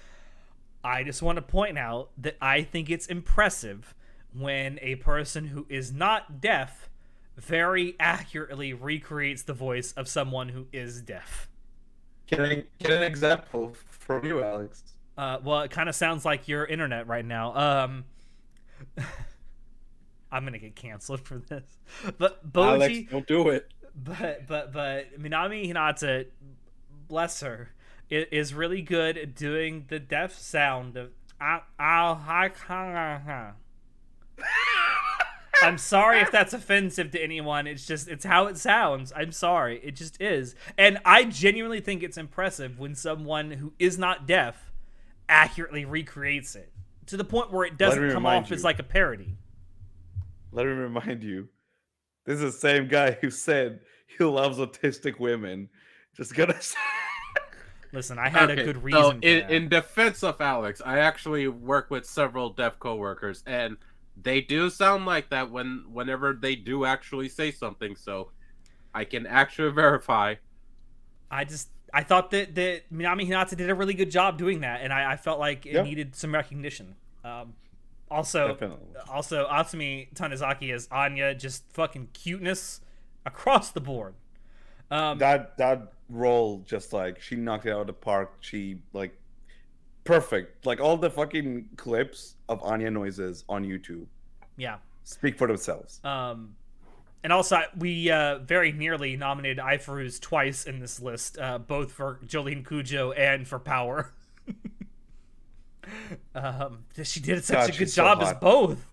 I just want to point out that I think it's impressive when a person who is not deaf very accurately recreates the voice of someone who is deaf. Can I get an example from you, Alex? Well, it kind of sounds like your internet right now. I'm gonna get canceled for this, but Boji, Alex, don't do it. But Minami Hinata, bless her, is really good at doing the deaf sound of I'm sorry if that's offensive to anyone. It's how it sounds. I'm sorry. It just is. And I genuinely think it's impressive when someone who is not deaf accurately recreates it to the point where it doesn't come off as like a parody. Let me remind you, this is the same guy who said he loves autistic women. Just gonna say. Listen, I had a good reason for that. In defense of Alex, I actually work with several deaf coworkers, and they do sound like that whenever they do actually say something. So I can actually verify. I thought that Minami Hinata did a really good job doing that, and I felt like it needed some recognition. Also, Atsumi Tanizaki as Anya, just fucking cuteness across the board. That role, just like, she knocked it out of the park. She, like, perfect. Like, all the fucking clips of Anya noises on YouTube, speak for themselves. And also, we very nearly nominated Ifurus twice in this list, both for Jolene Cujo and for Power. She did such a good job as both.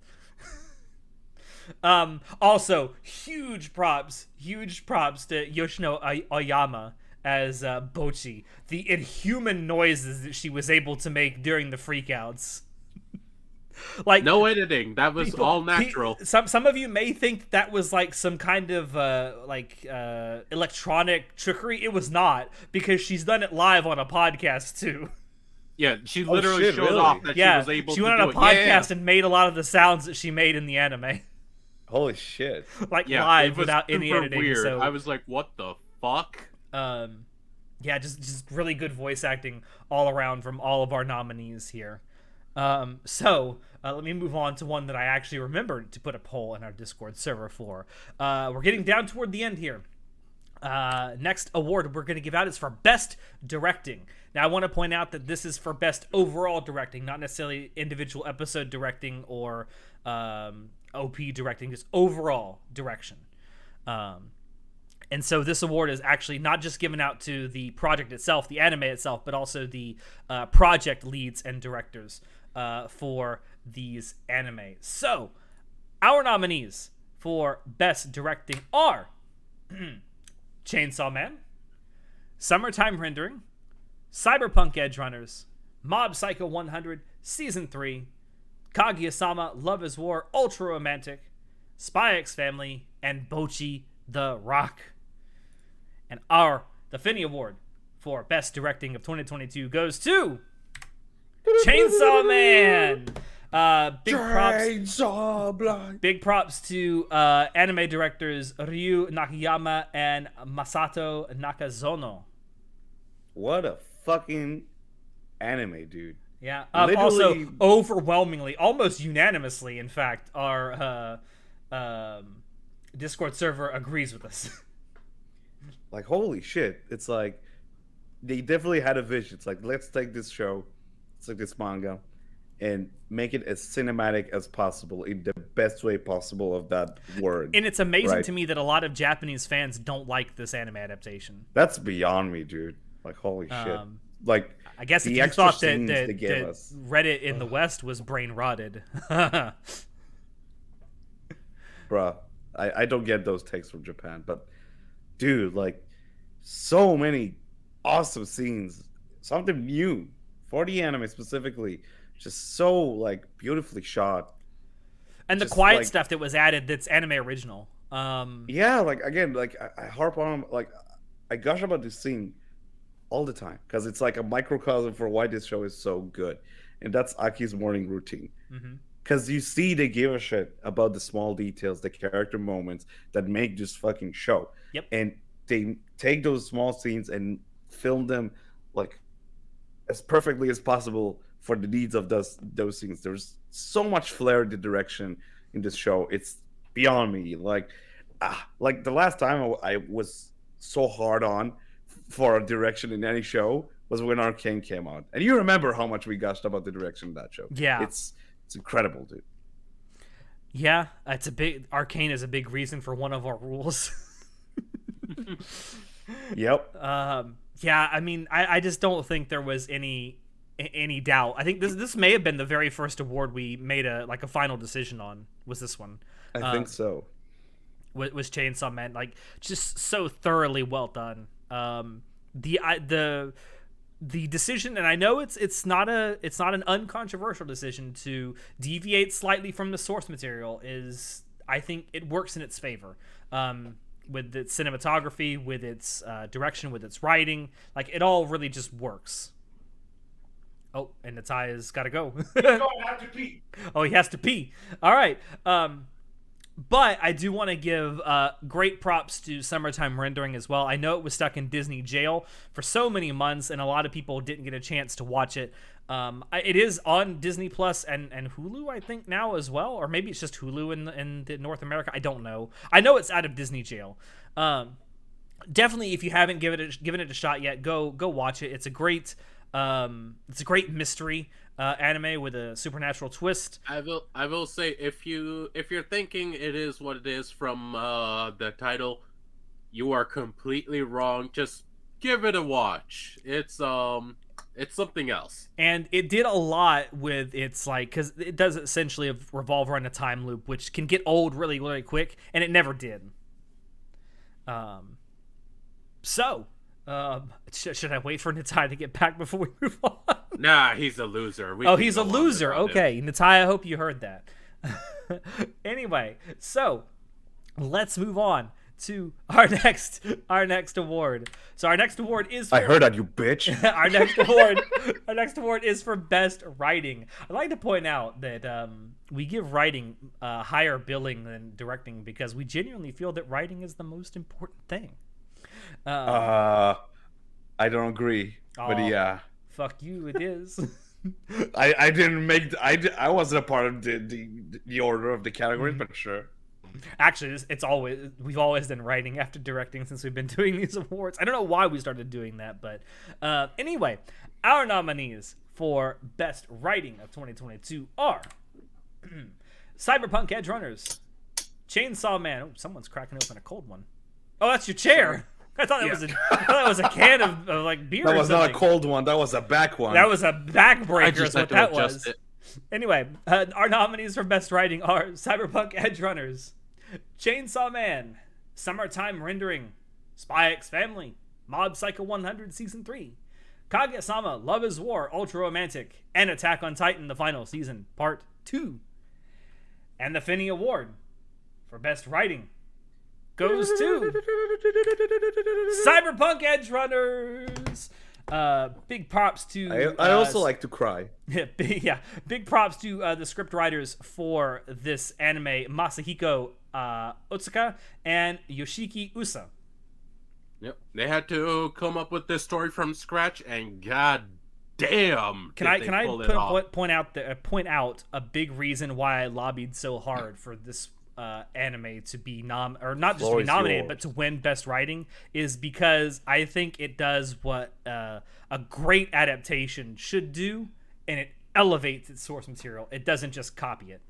Also, huge props to Yoshino Oyama as Bochi. The inhuman noises that she was able to make during the freakouts. Like, no editing. That was all natural. Some of you may think that was like some kind of electronic trickery. It was not, because she's done it live on a podcast too. Yeah, she literally showed off that she was able to do it. She went on a podcast and made a lot of the sounds that she made in the anime. Holy shit. Like, live without any editing. Weird. So, I was like, what the fuck? Yeah, just really good voice acting all around from all of our nominees here. So let me move on to one that I actually remembered to put a poll in our Discord server for. We're getting down toward the end here. Next award we're going to give out is for Best Directing. Now, I want to point out that this is for Best Overall Directing, not necessarily individual episode directing or OP directing, just overall direction. And so this award is actually not just given out to the project itself, the anime itself, but also the project leads and directors for these anime. So, our nominees for Best Directing are Chainsaw Man, Summertime Rendering, Cyberpunk Edge Runners, Mob Psycho 100 Season 3, Kaguya-sama Love is War Ultra Romantic, Spy X Family, and Bocchi the Rock. And the Fenny Award for Best Directing of 2022 goes to Chainsaw Man. Big props to anime directors Ryu Nakayama and Masato Nakazono. What a fucking anime, dude. Yeah. Also, overwhelmingly, almost unanimously, in fact, our Discord server agrees with us. Like, holy shit. It's like, they definitely had a vision. It's like, let's take this show, let's take this manga, and make it as cinematic as possible in the best way possible of that word. And it's amazing to me that a lot of Japanese fans don't like this anime adaptation. That's beyond me, dude. Like, holy shit. Like, I guess if you thought that Reddit in the West was brain rotted. Bruh, I don't get those takes from Japan, but dude, like, so many awesome scenes, something new for the anime specifically, just so, like, beautifully shot, and the quiet stuff that was added that's anime original. Yeah, like, again, like, I harp on, like, I gush about this scene all the time because it's like a microcosm for why this show is so good, and that's Aki's morning routine. Because you see they give a shit about the small details, the character moments that make this fucking show. Yep. And they take those small scenes and film them, like, as perfectly as possible for the needs of those scenes. There's so much flair in the direction in this show. It's beyond me. Like the last time I was so hard on for a direction in any show was when Arcane came out. And you remember how much we gushed about the direction of that show. Yeah. It's incredible, dude. Yeah, Arcane is a big reason for one of our rules. Yep. Yeah, I mean, I just don't think there was any doubt. I think this may have been the very first award we made a final decision on, was this one. I think so. Was Chainsaw Man, like, just so thoroughly well done. The decision, and I know it's not an uncontroversial decision to deviate slightly from the source material, is, I think it works in its favor. With its cinematography, with its direction, with its writing, like, it all really just works. Oh, and Natai's got to go. He's going to have to pee. Oh, he has to pee. All right. But I do want to give great props to Summertime Rendering as well. I know it was stuck in Disney jail for so many months, and a lot of people didn't get a chance to watch it. It is on Disney Plus and Hulu, I think, now as well. Or maybe it's just Hulu in the North America. I don't know. I know it's out of Disney jail. Definitely, if you haven't given it a shot yet, go watch it. It's a great mystery anime with a supernatural twist. I will say, if you're thinking it is what it is from the title, you are completely wrong. Just give it a watch. It's something else. And it did a lot with its, like, because it does essentially revolve around a time loop, which can get old really, really quick, and it never did. Should I wait for Natai to get back before we move on? Nah, he's a loser. He's a loser. Okay, Natai, I hope you heard that. Anyway, so let's move on to our next award. So our next award is I heard that, you bitch. our next award is for best writing. I'd like to point out that we give writing higher billing than directing because we genuinely feel that writing is the most important thing. I don't agree, but yeah. Fuck you, it is. I didn't make. I wasn't a part of the order of the categories, but sure. Actually, we've always done writing after directing since we've been doing these awards. I don't know why we started doing that, but anyway, our nominees for best writing of 2022 are Cyberpunk Edge Runners, Chainsaw Man. Oh, someone's cracking open a cold one. Oh, that's your chair. I thought that was a can of like beer. That was or something. not a cold one. That was a back one. That was a backbreaker. Is what that was. It. Anyway, our nominees for best writing are Cyberpunk Edge Runners, Chainsaw Man, Summertime Rendering, Spy X Family, Mob Psycho 100 Season 3, Kaguya-sama Love is War Ultra Romantic, and Attack on Titan the Final Season Part 2. And the Fenny Award for best writing goes to Cyberpunk Edge Runners. Big props to I also like to cry. Big props to the script writers for this anime, Masahiko Otsuka and Yoshiki Usa. Yep, they had to come up with this story from scratch, and god damn, can I point out a big reason why I lobbied so hard for this anime to be nominated, but to win best writing, is because I think it does what a great adaptation should do, and it elevates its source material. It doesn't just copy it.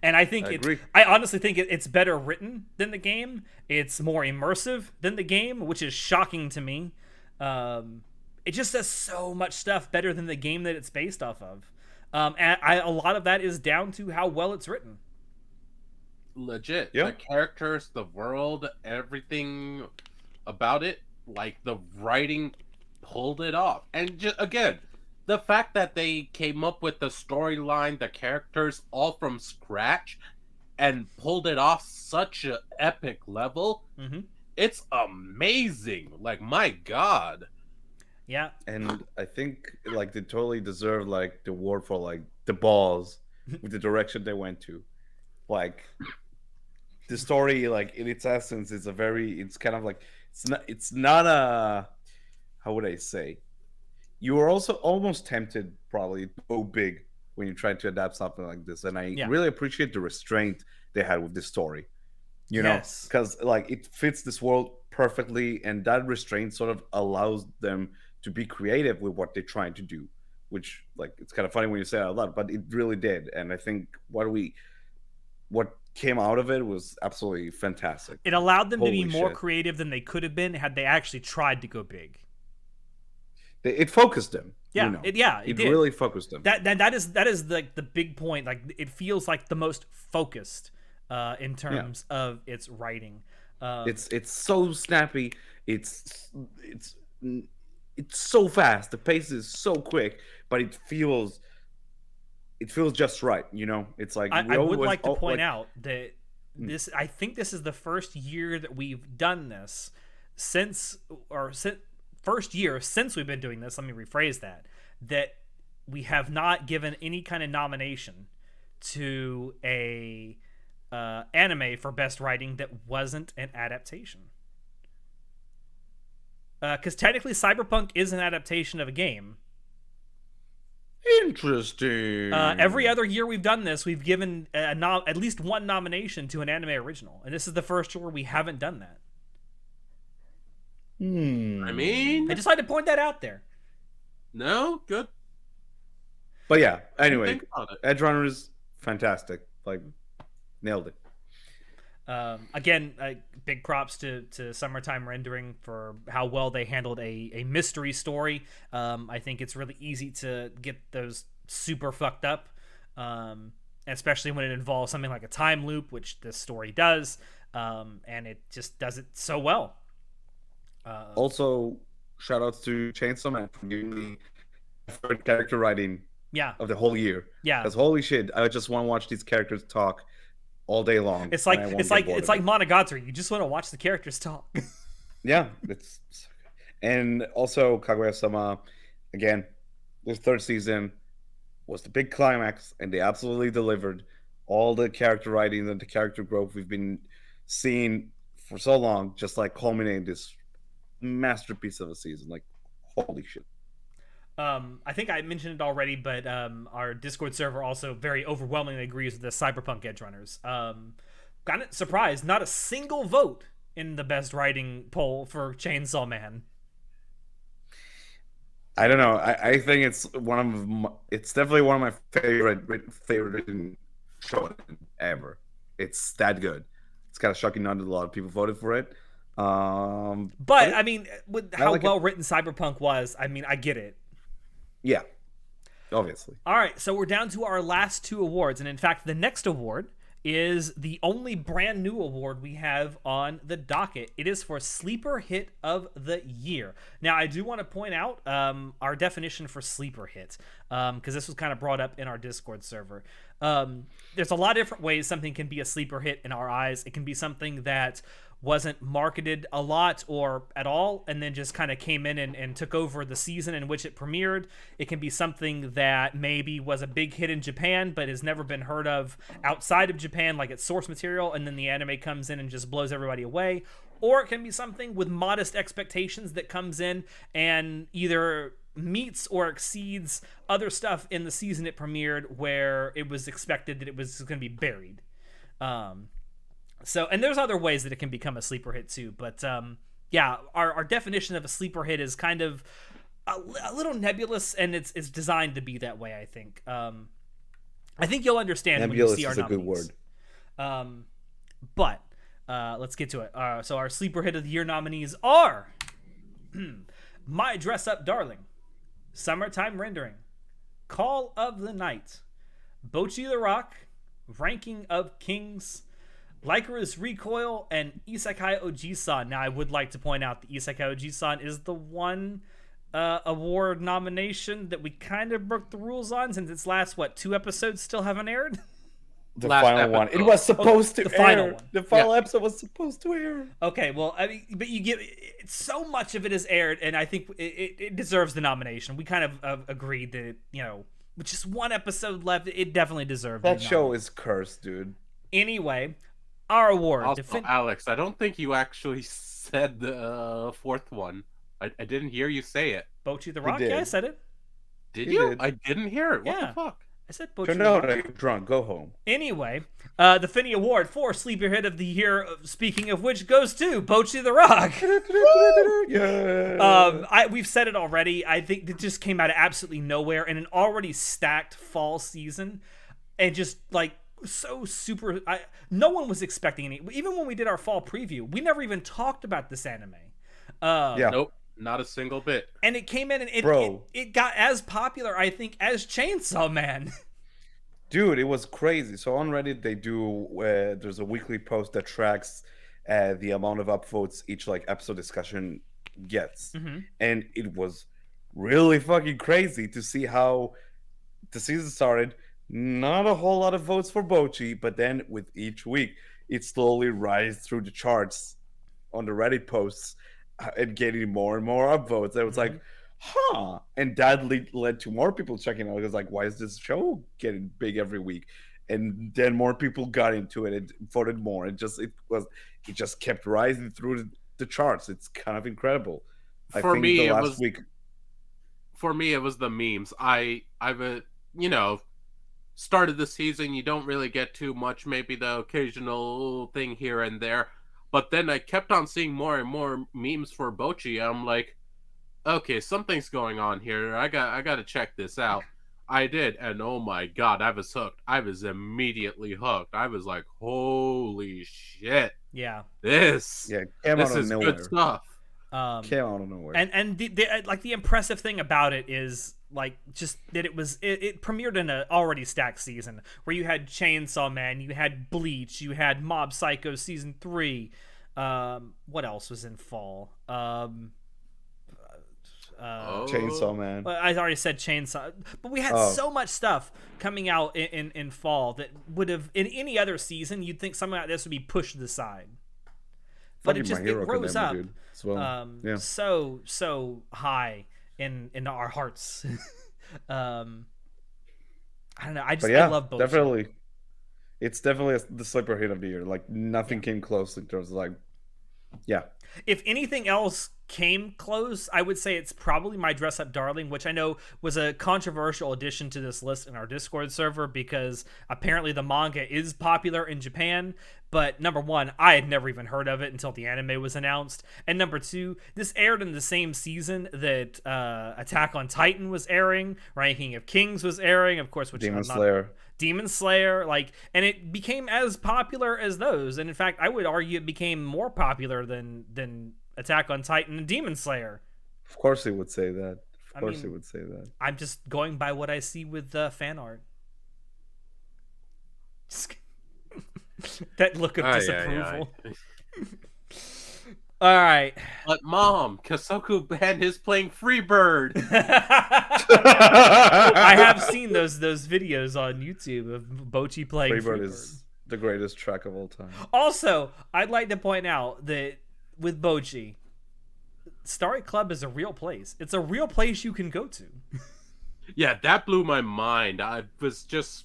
And I think I honestly think it's better written than the game. It's more immersive than the game, which is shocking to me. It just does so much stuff better than the game that it's based off of. And a lot of that is down to how well it's written. Legit. The characters, the world, everything about it, like the writing pulled it off. And just, again, the fact that they came up with the storyline, the characters all from scratch and pulled it off such an epic level, it's amazing. Like, my god. Yeah. And I think like they totally deserve like the award for like the balls with the direction they went to. Like the story, like in its essence, it's kind of like it's not a, how would I say? You were also almost tempted probably to go big when you're trying to adapt something like this, and I really appreciate the restraint they had with this story. You know, because like it fits this world perfectly, and that restraint sort of allows them to be creative with what they're trying to do, which like it's kind of funny when you say it out loud, but it really did. And I think what came out of it was absolutely fantastic. It allowed them to be more creative than they could have been had they actually tried to go big. It focused them. Yeah, it did. Really focused them. That is like the big point. Like it feels like the most focused in terms of its writing. It's so snappy. It's so fast. The pace is so quick, but it feels just right. You know, it's like I would like to point out that I think this is the first year that we've done this first year since we've been doing this. Let me rephrase that we have not given any kind of nomination to a anime for best writing that wasn't an adaptation. Because technically, Cyberpunk is an adaptation of a game. Interesting. Every other year we've done this, we've given at least one nomination to an anime original, and this is the first year where we haven't done that. I mean, I just had to point that out there. No, good. But yeah, anyway, Edge Runner is fantastic. Like, nailed it. Again, big props to Summertime Rendering for how well they handled a mystery story. I think it's really easy to get those super fucked up, especially when it involves something like a time loop, which this story does, and it just does it so well. Also, shout outs to Chainsaw Man for giving me preferred character writing of the whole year. Yeah. Because holy shit, I just want to watch these characters talk all day long. It's like Monogatari. You just want to watch the characters talk. Yeah, and also Kaguya-sama, again, this third season was the big climax, and they absolutely delivered all the character writing and the character growth we've been seeing for so long, just like culminating this masterpiece of a season. Like, holy shit. I think I mentioned it already, but our Discord server also very overwhelmingly agrees with the Cyberpunk Edge Runners. Kind of surprised, not a single vote in the best writing poll for Chainsaw Man. I don't know. I think it's definitely one of my favorite shows ever. It's that good. It's kind of shocking not a lot of people voted for it. But I mean, with how well written Cyberpunk was, I mean, I get it. Yeah, obviously. All right, so we're down to our last two awards, and in fact, the next award is the only brand new award we have on the docket. It is for Sleeper Hit of the Year. Now, I do want to point out our definition for Sleeper Hit, because this was kind of brought up in our Discord server. There's a lot of different ways something can be a sleeper hit in our eyes. It can be something that wasn't marketed a lot or at all, and then just kind of came in and took over the season in which it premiered. It can be something that maybe was a big hit in Japan, but has never been heard of outside of Japan, like its source material, and then the anime comes in and just blows everybody away. Or it can be something with modest expectations that comes in and either meets or exceeds other stuff in the season it premiered, where it was expected that it was going to be buried. So, and there's other ways that it can become a sleeper hit too, but yeah, our definition of a sleeper hit is kind of a little nebulous, and it's designed to be that way, I think. I think you'll understand nebulous when you see our nominees. Is a good word. But let's get to it. So our sleeper hit of the year nominees are My Dress Up Darling, Summertime Rendering, Call of the Night, Bocchi the Rock, Ranking of Kings, Lycra's Recoil, and Isekai Oji-san. Now, I would like to point out that Isekai Oji-san is the one award nomination that we kind of broke the rules on, since its last, 2 episodes still haven't aired? The final one. It was supposed to air. Final one. The final episode was supposed to air. Okay, well, I mean, but you get so much of it is aired, and I think it deserves the nomination. We kind of agreed that, with just one episode left, it definitely deserved that show is cursed, dude. Anyway, our award. Also, Alex, I don't think you actually said the fourth one. I didn't hear you say it. Bocchi the Rock? Yeah, I said it. Did you? I didn't hear it. What the fuck? I said Bocchi. Turn out you're drunk. Go home. Anyway, the Fenny Award for Sleeper Hit of the Year, speaking of which, goes to Bocchi the Rock. Yeah. We've said it already. I think it just came out of absolutely nowhere in an already stacked fall season, and just so super. No one was expecting any. Even when we did our fall preview, we never even talked about this anime. Nope, not a single bit. And it came in and it got as popular, I think, as Chainsaw Man. Dude, it was crazy. So on Reddit, they do there's a weekly post that tracks the amount of upvotes each episode discussion gets, and it was really fucking crazy to see how the season started. Not a whole lot of votes for Bocchi, but then with each week, it slowly rises through the charts on the Reddit posts and getting more and more upvotes. And it was like, huh. And that led to more people checking out. It was like, why is this show getting big every week? and then more people got into it and voted more. It just kept rising through the charts. It's kind of incredible. For me, it was the memes. I've started the season, you don't really get too much, maybe the occasional thing here and there, but then I kept on seeing more and more memes for Bocchi. I'm like, okay, something's going on here. I got to check this out. I did, and oh my god, I was hooked. I was immediately hooked. I was like, holy shit. Yeah. This is good stuff. Came out of nowhere. And the impressive thing about it is like just that it premiered in an already stacked season where you had Chainsaw Man, you had Bleach, you had Mob Psycho season 3. What else was in fall? Chainsaw Man. I already said Chainsaw, but we had so much stuff coming out in fall that would have in any other season you'd think something like this would be pushed to the side. But it rose up so high in our hearts. I don't know. I love both. Definitely, it's definitely the sleeper hit of the year. Like nothing came close in terms of like, yeah. If anything else came close, I would say it's probably My Dress Up Darling, which I know was a controversial addition to this list in our Discord server because apparently the manga is popular in Japan. But number one, I had never even heard of it until the anime was announced. And number two, this aired in the same season that Attack on Titan was airing, Ranking of Kings was airing, of course, which Demon Slayer, and it became as popular as those. And in fact, I would argue it became more popular than Attack on Titan and Demon Slayer. Of course he would say that. Of course he would say that. I'm just going by what I see with fan art. That look of disapproval. All right. But Mom, Kasoku Ben is playing Freebird. I have seen those videos on YouTube of Bocchi playing Freebird. Is the greatest track of all time. Also, I'd like to point out that with Bocchi, Starry Club is a real place. It's a real place you can go to. Yeah, that blew my mind. I was just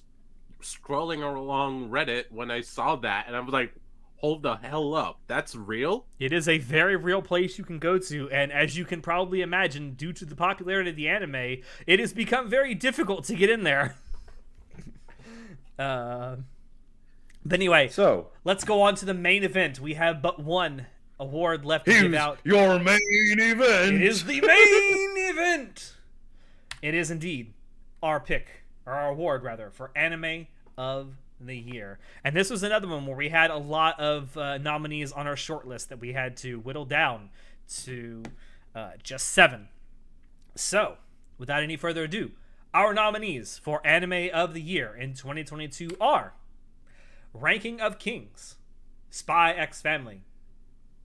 scrolling along Reddit when I saw that, and I was like, hold the hell up. That's real? It is a very real place you can go to, and as you can probably imagine, due to the popularity of the anime, it has become very difficult to get in there. But anyway, so let's go on to the main event. We have but one award left to give out. Your main event. It is the main event. It is indeed our award for anime of the year. And this was another one where we had a lot of nominees on our short list that we had to whittle down to just 7. So, without any further ado, our nominees for anime of the year in 2022 are Ranking of Kings, Spy X Family,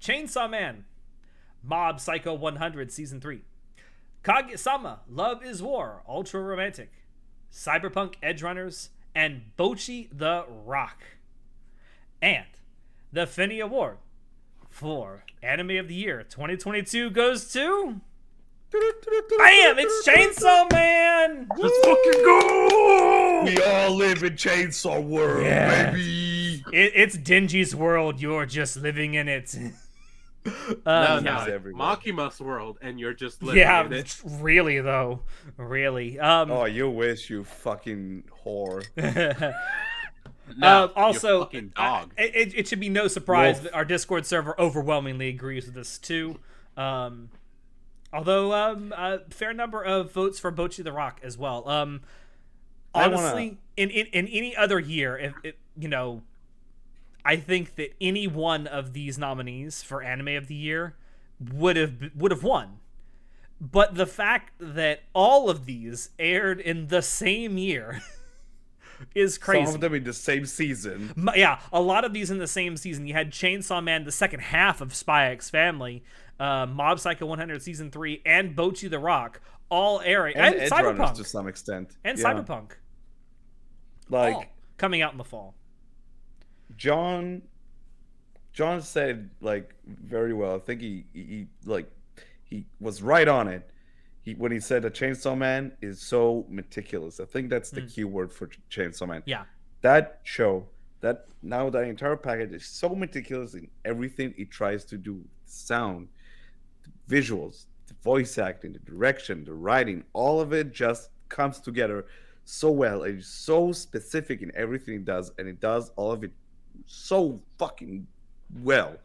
Chainsaw Man, Mob Psycho 100 Season 3, Kaguya-sama Love is War Ultra Romantic, Cyberpunk Edgerunners, and Bocchi the Rock. And the Fenny Award for Anime of the Year 2022 goes to... Bam! It's Chainsaw Man! Let's fucking go! We all live in Chainsaw World, baby! It's Denji's world, you're just living in it. No, Makima's world, and you're just living in it. Yeah, really, though. Really. Oh, you wish, you fucking whore. Also, fucking dog. It should be no surprise that our Discord server overwhelmingly agrees with this, too. Although, a fair number of votes for Bocchi the Rock as well. Honestly, in any other year, if I think that any one of these nominees for Anime of the Year would have won. But the fact that all of these aired in the same year is crazy. Some of them in the same season. Yeah, a lot of these in the same season. You had Chainsaw Man, the second half of Spy X Family, Mob Psycho 100 Season 3, and Bocchi the Rock all airing. And Cyberpunk. To some extent. And Cyberpunk. All coming out in the fall. John said very well. I think he was right on it. When he said that Chainsaw Man is so meticulous. I think that's the key word for Chainsaw Man. Yeah. that show, that now that entire package is so meticulous in everything it tries to do: sound, visuals, the voice acting, the direction, the writing, all of it just comes together so well. It's so specific in everything it does, and it does all of it so fucking well.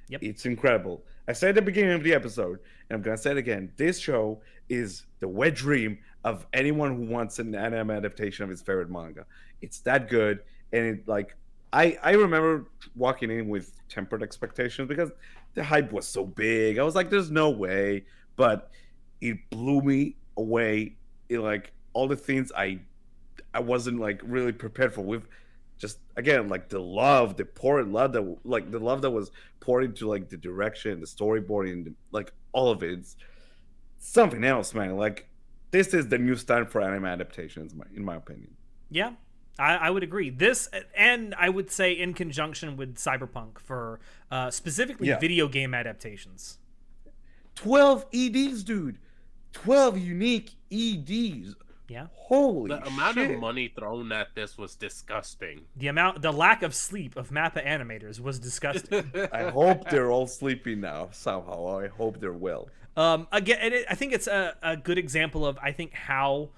Yep. It's incredible. I said at the beginning of the episode, and I'm gonna say it again: this show is the wet dream of anyone who wants an anime adaptation of his favorite manga. It's that good, and it like I remember walking in with tempered expectations because the hype was so big. I was like, "There's no way," but it blew me away. It like all the things I wasn't like really prepared for. With just again like the love, the poured love that like the love that was poured into like the direction, the storyboarding, like all of it. It's something else, man. Like this is the new standard for anime adaptations, in my opinion. Yeah, I would agree. This, and I would say in conjunction with Cyberpunk for specifically video game adaptations. 12 EDs, dude. 12 unique EDs. Yeah. Holy The amount shit. of money thrown at this was disgusting. The lack of sleep of Mappa animators was disgusting. I hope they're all sleeping now somehow. I hope they're well. Again, I think it's a good example of how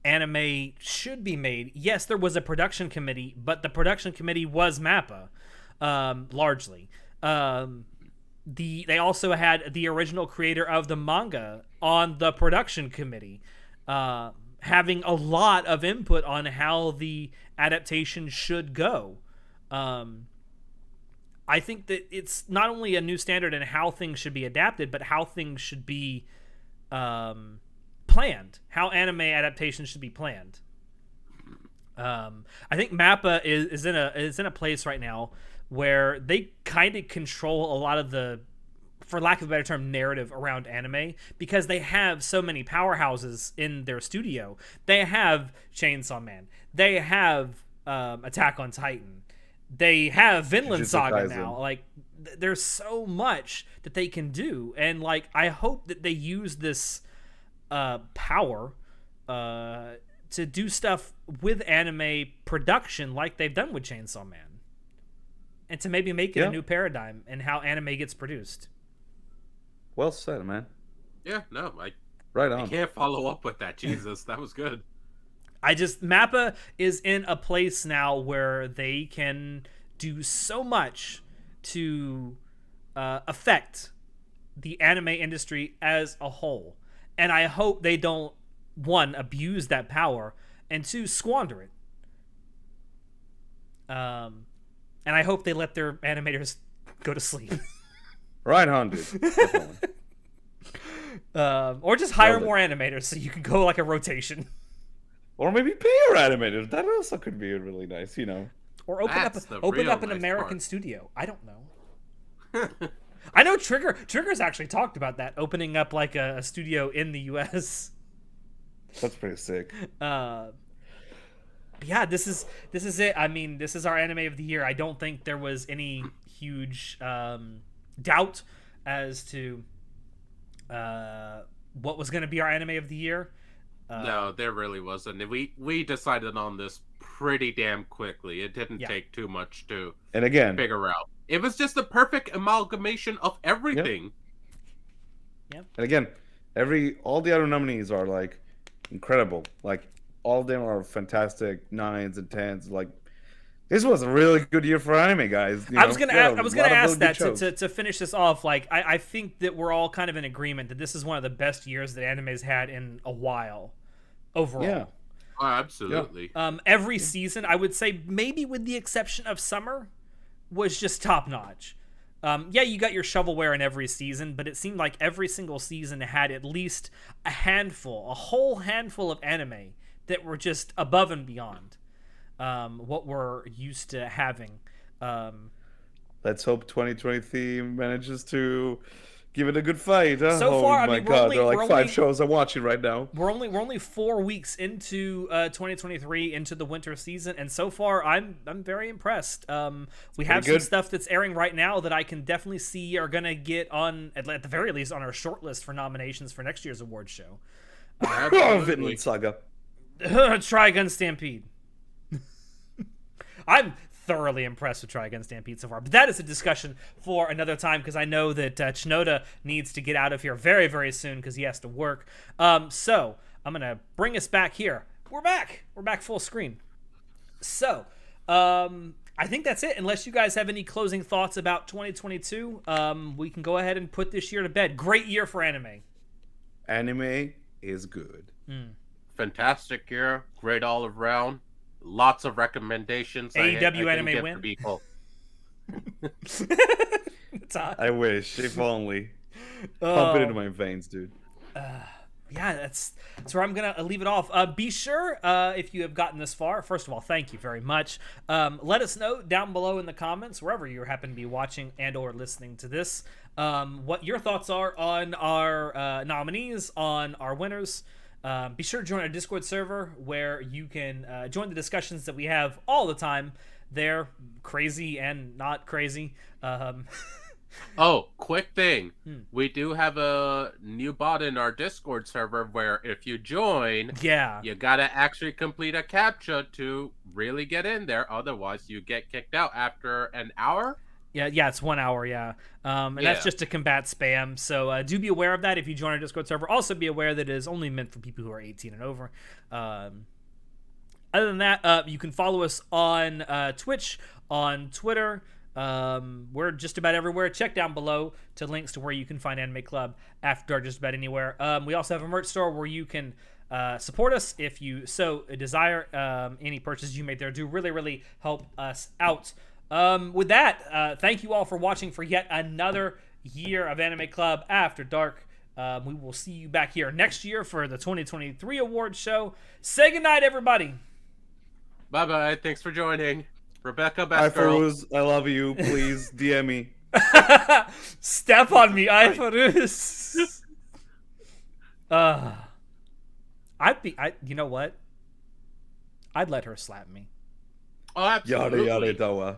anime should be made. Yes, there was a production committee, but the production committee was Mappa, largely. They also had the original creator of the manga on the production committee, having a lot of input on how the adaptation should go. I think that it's not only a new standard in how things should be adapted, but how things should be planned, how anime adaptations should be planned. I think Mappa is in a place right now where they kind of control a lot of the, for lack of a better term, narrative around anime, because they have so many powerhouses in their studio. They have Chainsaw Man. They have Attack on Titan. They have Vinland Saga now. Like, there's so much that they can do, and like I hope that they use this power to do stuff with anime production like they've done with Chainsaw Man. And to maybe make it a new paradigm in how anime gets produced. Well said, man. Yeah, no, right on. I can't follow up with that. Jesus, that was good. Mappa is in a place now where they can do so much to affect the anime industry as a whole. And I hope they don't, one, abuse that power, and two, squander it. And I hope they let their animators go to sleep. Right on, dude. Or just hire more animators so you can go like a rotation. Or maybe pay your animators. That also could be really nice, you know. Or open up an American studio. I don't know. I know Trigger's actually talked about that, opening up like a studio in the US. That's pretty sick. Yeah, this is it. I mean, this is our anime of the year. I don't think there was any huge doubt as to what was going to be our anime of the year. No, there really wasn't. We decided on this pretty damn quickly. It didn't take too much to figure out. It was just the perfect amalgamation of everything. Yeah. And again, all the other nominees are like incredible. Like all of them are fantastic 9s and 10s. Like this was a really good year for anime, guys. I was gonna ask that to finish this off. Like I think that we're all kind of in agreement that this is one of the best years that anime's had in a while, overall. Yeah. Oh, absolutely. Yeah. Every season, I would say, maybe with the exception of summer, was just top notch. Yeah, you got your shovelware in every season, but it seemed like every single season had at least a whole handful of anime that were just above and beyond what we're used to having. Let's hope 2023 manages to give it a good fight. Huh? So far, my God, there are like 5 shows I'm watching right now. We're only 4 weeks into 2023, into the winter season, and so far I'm very impressed. We have some stuff that's airing right now that I can definitely see are gonna get on at the very least on our short list for nominations for next year's awards show. Vinland Saga. Trigun Stampede. I'm thoroughly impressed with Try Again Stampede so far. But that is a discussion for another time, because I know that Chinoda needs to get out of here very, very soon because he has to work. So I'm going to bring us back here. We're back. We're back full screen. So I think that's it. Unless you guys have any closing thoughts about 2022, we can go ahead and put this year to bed. Great year for anime. Anime is good. Fantastic year. Great all around. Lots of recommendations. AEW anime win. People. I wish, if only. Pump it into my veins, dude. Yeah, that's where I'm gonna leave it off. Be sure, if you have gotten this far, first of all, thank you very much. Let us know down below in the comments, wherever you happen to be watching and or listening to this, what your thoughts are on our nominees, on our winners. Be sure to join our Discord server, where you can join the discussions that we have all the time. They're crazy and not crazy. Oh, quick thing. We do have a new bot in our Discord server where if you join, you gotta actually complete a CAPTCHA to really get in there. Otherwise, you get kicked out after an hour. Yeah, it's 1 hour, and that's just to combat spam. So do be aware of that if you join our Discord server. Also be aware that it is only meant for people who are 18 and over. Other than that, you can follow us on Twitch, on Twitter. We're just about everywhere. Check down below to links to where you can find Anime Club After Dark just about anywhere. We also have a merch store where you can support us if you so desire. Any purchases you make there do really, really help us out. With that, thank you all for watching for yet another year of Anime Club After Dark. We will see you back here next year for the 2023 award show. Say goodnight, everybody. Bye-bye. Thanks for joining. Rebecca, Hi, best girl. Faruz. I love you. Please DM me. Step on me, I Faruz. You know what? I'd let her slap me. Oh, absolutely. Yada yada dawa.